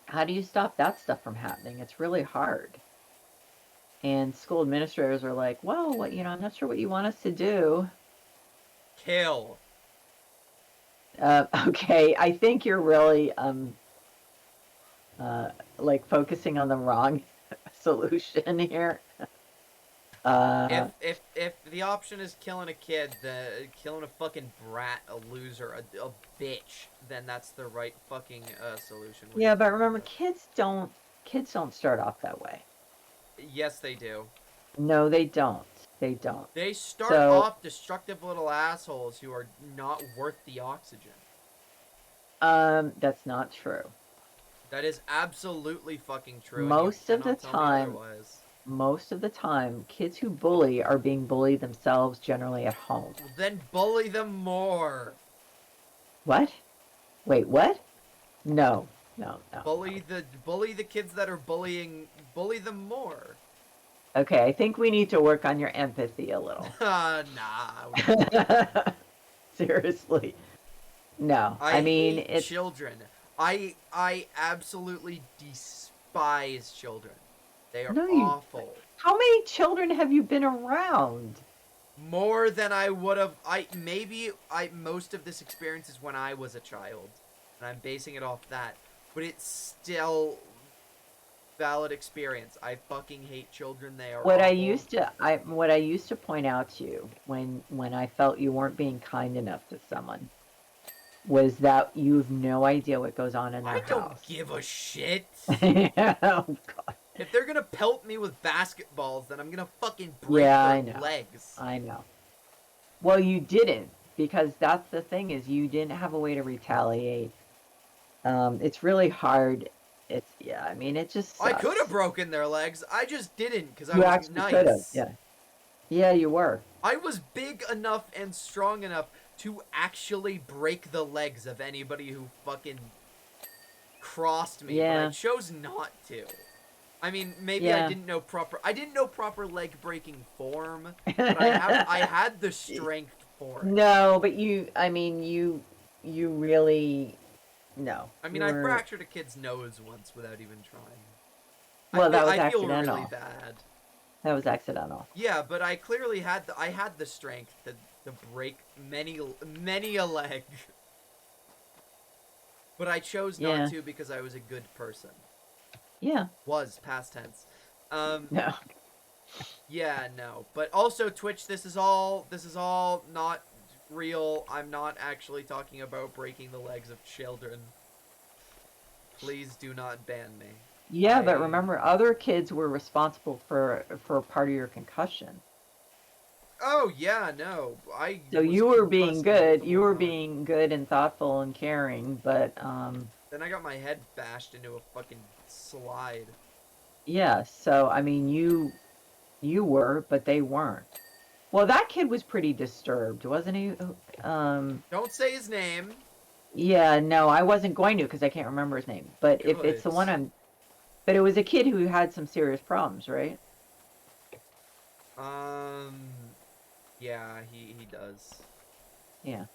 how do you stop that stuff from happening? It's really hard. And school administrators are like, well, I'm not sure what you want us to do. Kill. Okay, I think you're really like focusing on the wrong solution here. Uh, If the option is killing a kid, killing a fucking brat, a loser, a bitch, then that's the right fucking solution. What are you yeah, but talking remember, about? kids don't start off that way. Yes, they do. No, they don't. They don't. They start So, off destructive little assholes who are not worth the oxygen. that's not true. That is absolutely fucking true, and you Most of the cannot tell me time, otherwise. most of the time, kids who bully are being bullied themselves generally at home. Then bully them more. What? Wait, what? No, no, no. Bully the kids that are bullying. Bully them more. Okay, I think we need to work on your empathy a little. Nah. Seriously. No, I I mean, hate it's... children. I absolutely despise children. They are No, awful. how many children have you been around? More than I would have. Most of this experience is when I was a child, and I'm basing it off that. But it's still valid experience. I fucking hate children. They are What awful. what I used to point out to you when I felt you weren't being kind enough to someone was that you've no idea what goes on in their I don't house. give a shit. Oh, God. If they're gonna pelt me with basketballs, then I'm gonna fucking break Yeah, their I know. legs. I know. Well, you didn't, because that's the thing, is you didn't have a way to retaliate. It's really hard. Yeah, I mean, it just I sucks. could have broken their legs. I just didn't because I You was actually could have, nice. yeah. Yeah, you were. I was big enough and strong enough to actually break the legs of anybody who fucking crossed me, but I Yeah. chose not to. I mean, maybe Yeah. I didn't know proper leg breaking form, but I had the strength for it. No, but I mean, you really, no. I mean, I fractured a kid's nose once without even trying. Well, that was I feel accidental. really bad. That was accidental. Yeah, but I clearly had the strength to break many a leg. But I chose not to because I was a good person. Yeah. Was past tense. No. Yeah, no. But also Twitch, this is all not real. I'm not actually talking about breaking the legs of children. Please do not ban me. Yeah, but remember, other kids were responsible for part of your concussion. Oh yeah, no. So you were being good. You were being good and thoughtful and caring, but then I got my head bashed into a fucking slide. Yeah, so I mean, you were, but they weren't. Well, that kid was pretty disturbed, wasn't he? Don't say his name. Yeah, no, I wasn't going to because I can't remember his name. But if it's the one but it was a kid who had some serious problems, right? Yeah, he does. Yeah.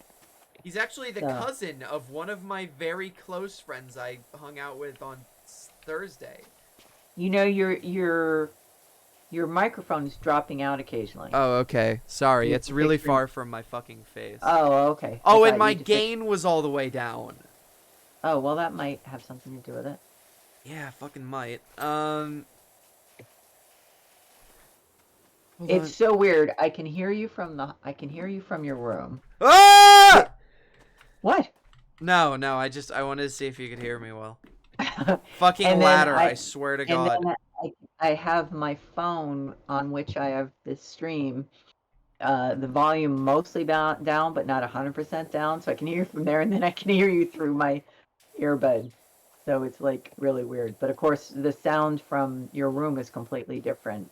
He's actually the cousin of one of my very close friends I hung out with on Thursday. You know, your microphone's dropping out occasionally. Oh, okay. Sorry, it's really far from my fucking face. Oh, okay. Oh, and my gain was all the way down. Oh, well, that might have something to do with it. Yeah, fucking might. It's so weird. I can hear you from your room. Ah! What? No, I wanted to see if you could hear me well. Fucking ladder, I swear to God. And then I have my phone on which I have this stream. The volume mostly down, but not 100% down, so I can hear you from there, and then I can hear you through my earbud. So it's like really weird. But of course, the sound from your room is completely different,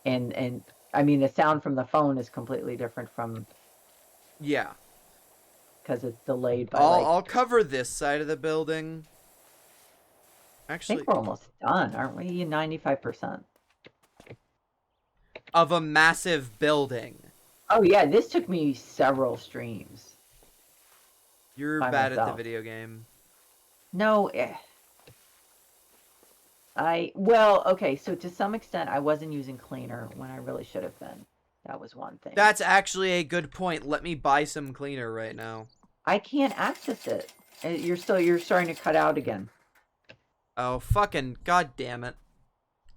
and I mean the sound from the phone is completely different from. Yeah. Because it's delayed by. I'll cover this side of the building. Actually, I think we're almost done, aren't we? 95%. Of a massive building. Oh yeah, this took me several streams. You're bad at the video game. No, well, okay, so to some extent I wasn't using cleaner when I really should have been. That was one thing. That's actually a good point. Let me buy some cleaner right now. I can't access it. You're starting to cut out again. Oh, fucking god damn it.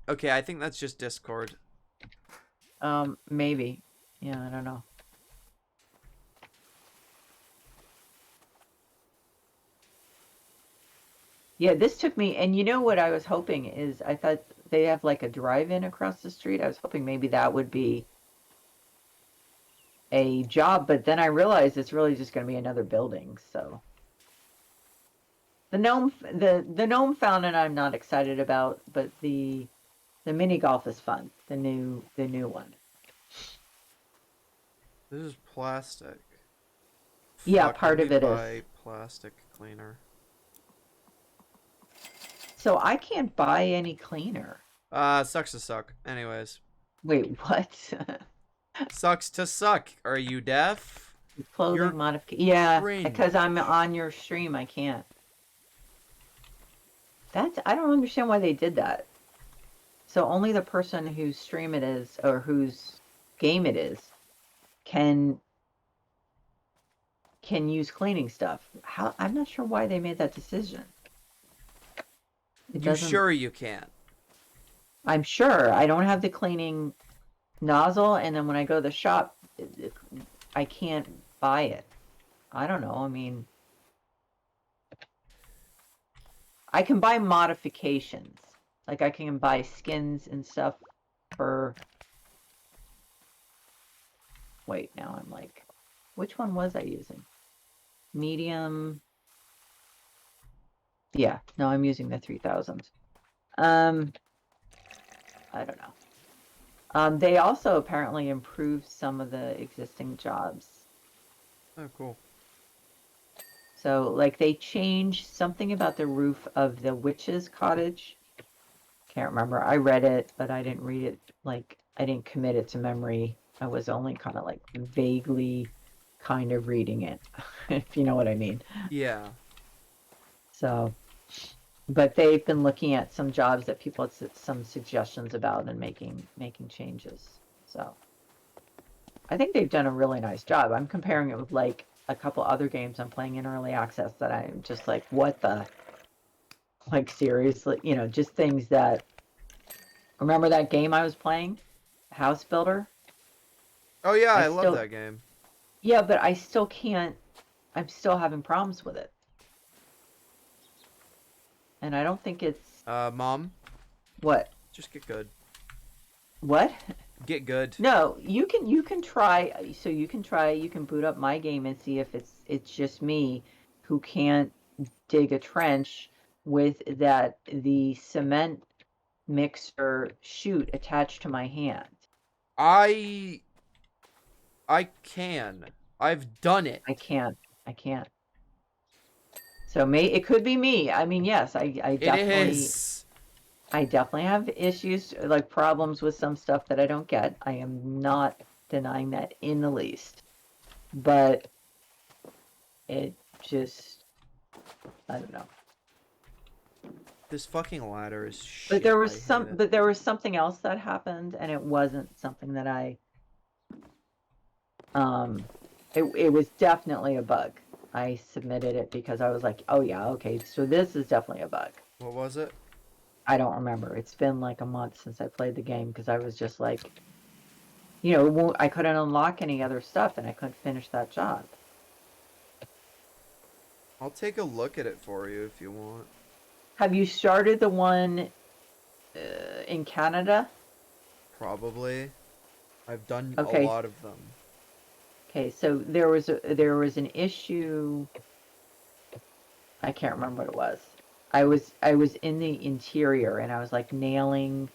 Okay, I think that's just Discord. Maybe. Yeah, I don't know. Yeah, this took me, and you know what I was hoping is, I thought they have like a drive-in across the street. I was hoping maybe that would be a job, but then I realized it's really just going to be another building, so. The gnome fountain I'm not excited about, but the mini golf is fun. The new one. This is plastic. Yeah, Fuck, part of it is. buy plastic cleaner. So I can't buy any cleaner. Sucks to suck. Anyways. Wait, what? Sucks to suck. Are you deaf? Clothing modification. Yeah, cringe. because I'm on your stream, I can't. I don't understand why they did that. So only the person whose stream it is or whose game it is can use cleaning stuff. How I'm not sure why they made that decision. You sure you can't? I'm sure. I don't have the cleaning nozzle, and then when I go to the shop, I can't buy it. I don't know. I mean, I can buy modifications. Like I can buy skins and stuff for... Wait, now I'm like, which one was I using? Medium. Yeah, no, I'm using the 3000. I don't know. They also apparently improved some of the existing jobs. Oh, cool. So, like, they changed something about the roof of the witch's cottage. Can't remember. I read it, but I didn't read it. Like, I didn't commit it to memory. I was only kind of, like, vaguely kind of reading it, if you know what I mean. Yeah. So, but they've been looking at some jobs that people had some suggestions about and making changes. So, I think they've done a really nice job. I'm comparing it with, like, a couple other games I'm playing in early access that I'm just like, what the, like, seriously, you know, just things that, remember that game I was playing, House Builder? Oh yeah, I love that game. Yeah, but I still can't, I'm still having problems with it. And I don't think it's... Mom? What? Just get good. What? Get good. No, you can try. So you can boot up my game and see if it's just me who can't dig a trench with the cement mixer chute attached to my hand. I can. I've done it. I can't. So it could be me. I mean, yes, I definitely... It is. I definitely have issues, like problems with some stuff that I don't get. I am not denying that in the least. But it just, I don't know. This fucking ladder is shit. But there was something else that happened, and it wasn't something that it was definitely a bug. I submitted it because I was like, oh yeah, okay, so this is definitely a bug. What was it? I don't remember. It's been like a month since I played the game because I was just like, you know, I couldn't unlock any other stuff and I couldn't finish that job. I'll take a look at it for you if you want. Have you started the one in Canada? Probably. I've done Okay. a lot of them. Okay, so there was an issue. I can't remember what it was. I was in the interior and I was like nailing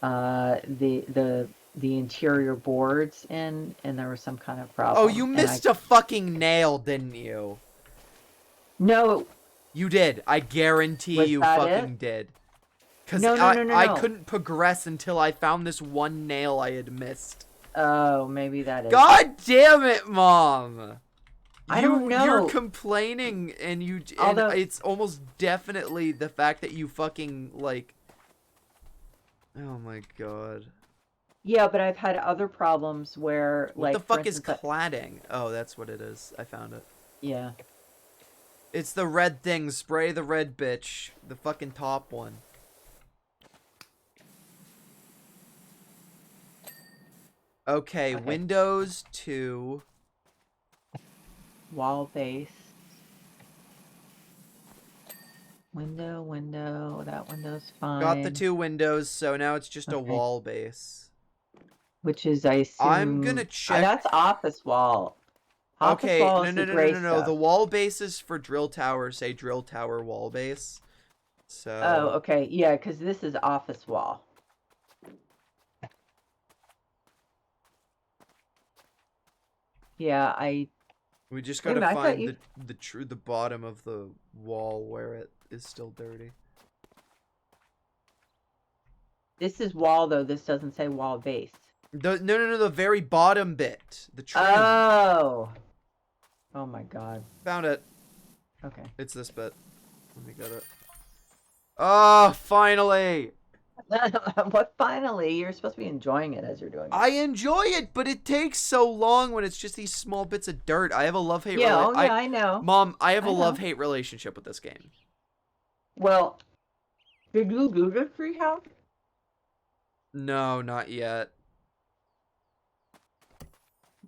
the interior boards in, and there was some kind of problem. Oh, you missed a fucking nail, didn't you? No. You did. I guarantee you fucking did. Because no. I couldn't progress until I found this one nail I had missed. Oh, maybe that is. God damn it, Mom! I don't know. You're complaining, and it's almost definitely the fact that you fucking, like... Oh my god. Yeah, but I've had other problems where, What like... the fuck is cladding? Oh, that's what it is. I found it. Yeah. It's the red thing. Spray the red bitch. The fucking top one. Okay, Windows 2... Wall base. Window, that window's fine. Got the 2 windows, so now it's just a wall base. Which is, I assume... I'm gonna check... that's office wall. Office wall is the gray stuff. The wall bases for drill tower say drill tower wall base. So... Oh, okay. Yeah, because this is office wall. Yeah, we just gotta find the bottom of the wall where it is still dirty. This is wall though. This doesn't say wall base. No, the very bottom bit. The trim. Oh. Oh my god. Found it. Okay. It's this bit. Let me get it. Oh, finally! What finally? You're supposed to be enjoying it as you're doing it. I enjoy it, but it takes so long when it's just these small bits of dirt. I have a love-hate Yeah, I know. Mom, I have a I know. love-hate relationship with this game. Well, did you do the tree house? No, not yet.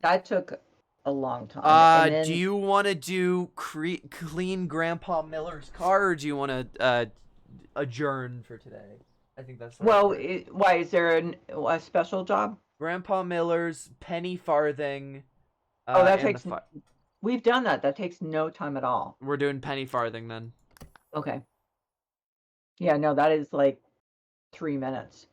That took a long time. And then, Do you want to do clean Grandpa Miller's car, or do you want to adjourn for today? I think that's the right well, word. why is there a special job? Grandpa Miller's penny farthing. Oh, that and takes. We've done that. That takes no time at all. We're doing penny farthing then. Okay. Yeah, no, that is like 3 minutes.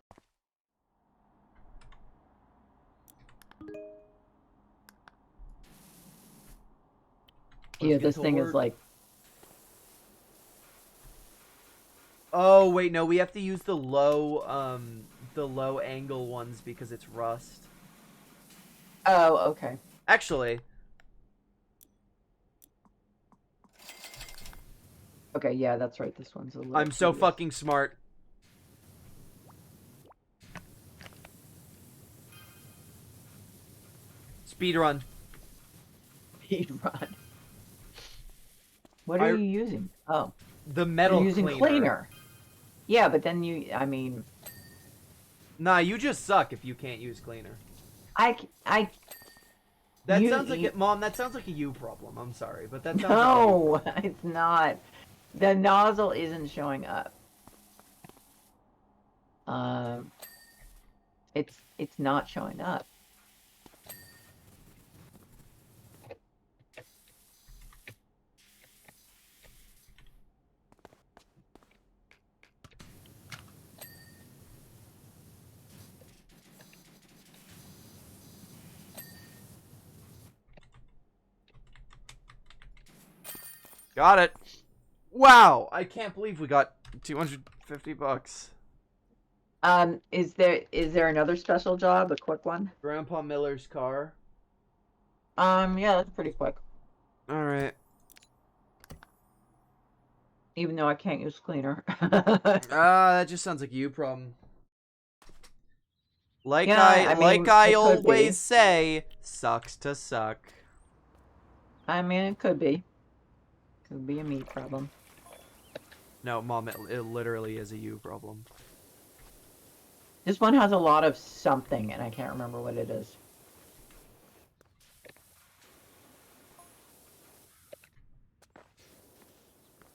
Yeah, this thing is like. Oh wait, no, we have to use the low angle ones because it's rust. Oh, okay. Actually, Okay, yeah, that's right. This one's a little. I'm so tedious. fucking smart. Speed run. Speed run. What are you using? Oh, The metal you're using cleaner. cleaner. Yeah, but then I mean. Nah, you just suck if you can't use cleaner. That sounds like it, Mom. That sounds like a you problem. I'm sorry, but that sounds no, like a you problem. it's not. The nozzle isn't showing up. It's not showing up. Got it. Wow, I can't believe we got $250. Is there another special job, a quick one? Grandpa Miller's car. Yeah, that's pretty quick. All right. Even though I can't use cleaner. That just sounds like a you problem. Like Yeah, I mean, I it could be. always say, sucks to suck. I mean, it could be. Could be a me problem. No, Mom, it literally is a you problem. This one has a lot of something, and I can't remember what it is.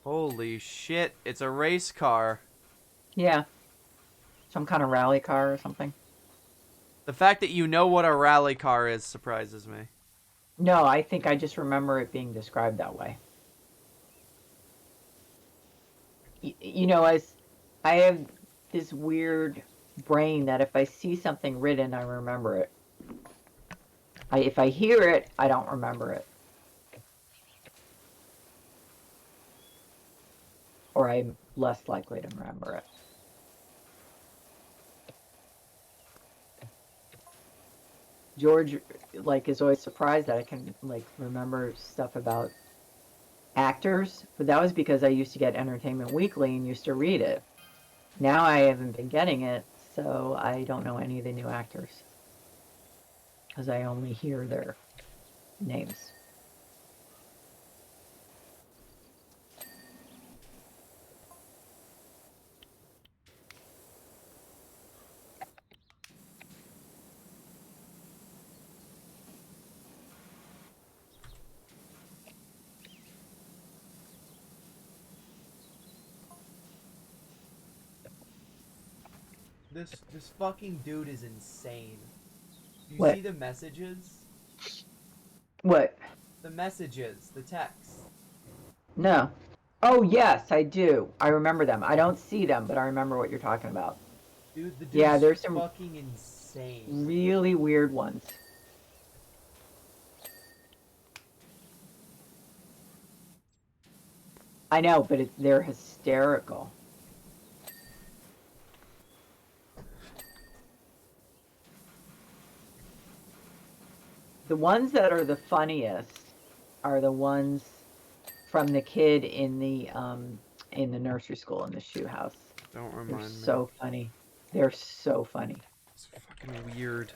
Holy shit, it's a race car. Yeah. Some kind of rally car or something. The fact that you know what a rally car is surprises me. No, I think I just remember it being described that way. You know, as I have this weird brain that if I see something written, I remember it. If I hear it, I don't remember it. Or I'm less likely to remember it. George, like, is always surprised that I can, like, remember stuff about actors, but that was because I used to get Entertainment Weekly and used to read it. Now I haven't been getting it, so I don't know any of the new actors. Because I only hear their names. This fucking dude is insane. Do you What? see the messages? What? The messages, the text. No. Oh, yes, I do. I remember them. I don't see them, but I remember what you're talking about. Dude, the dude's Yeah, there's some fucking insane. really weird ones. I know, but they're hysterical. The ones that are the funniest are the ones from the kid in the nursery school in the shoe house. Don't They're remind me. so funny. They're so funny. It's fucking weird.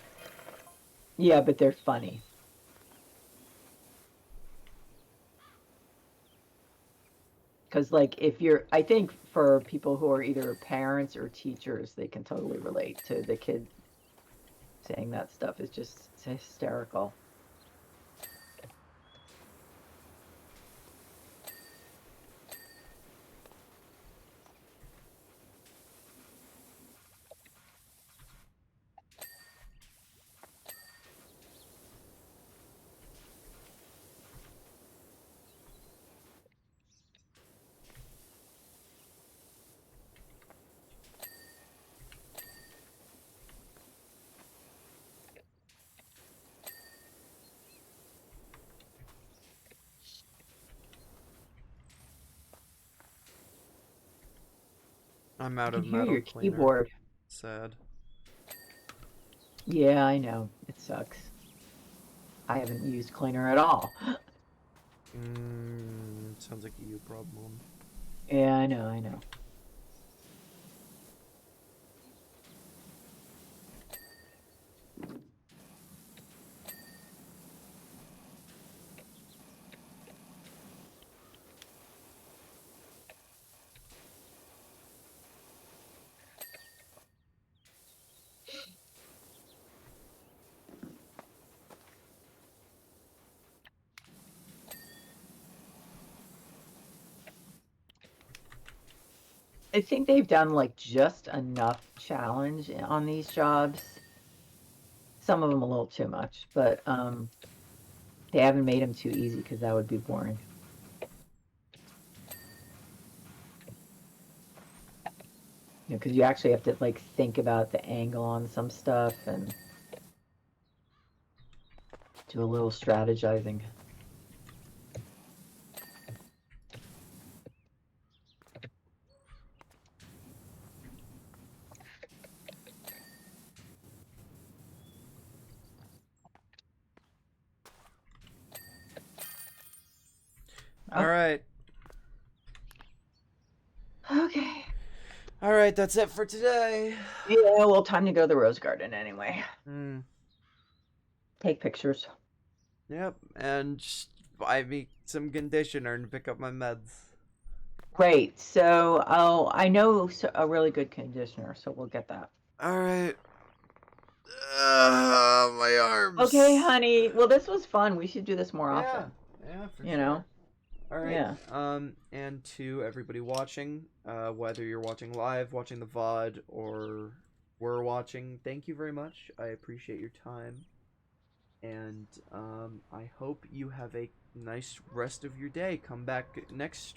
Yeah, but they're funny. Because, like, I think for people who are either parents or teachers, they can totally relate to the kid saying that stuff. Is just hysterical. I'm I out can of hear metal your cleaner. keyboard. Sad. Yeah, I know. It sucks. I haven't used cleaner at all. Sounds like a you problem. Yeah, I know, I know. I think they've done like just enough challenge on these jobs. Some of them a little too much, but they haven't made them too easy because that would be boring. You know, because you actually have to like think about the angle on some stuff and do a little strategizing. All right. Okay. All right, that's it for today. Yeah, well, time to go to the rose garden anyway. Take pictures. Yep, and just buy me some conditioner and pick up my meds. Great. So, I know a really good conditioner, so we'll get that. All right. My arms. Okay, honey. Well, this was fun. We should do this more Yeah, often. yeah, for You sure. know? All right. Yeah. And to everybody watching, whether you're watching live, watching the VOD, or we're watching, thank you very much. I appreciate your time. And I hope you have a nice rest of your day. Come back next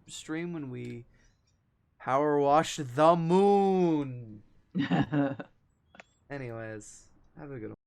stream when we power wash the moon. Anyways, have a good one.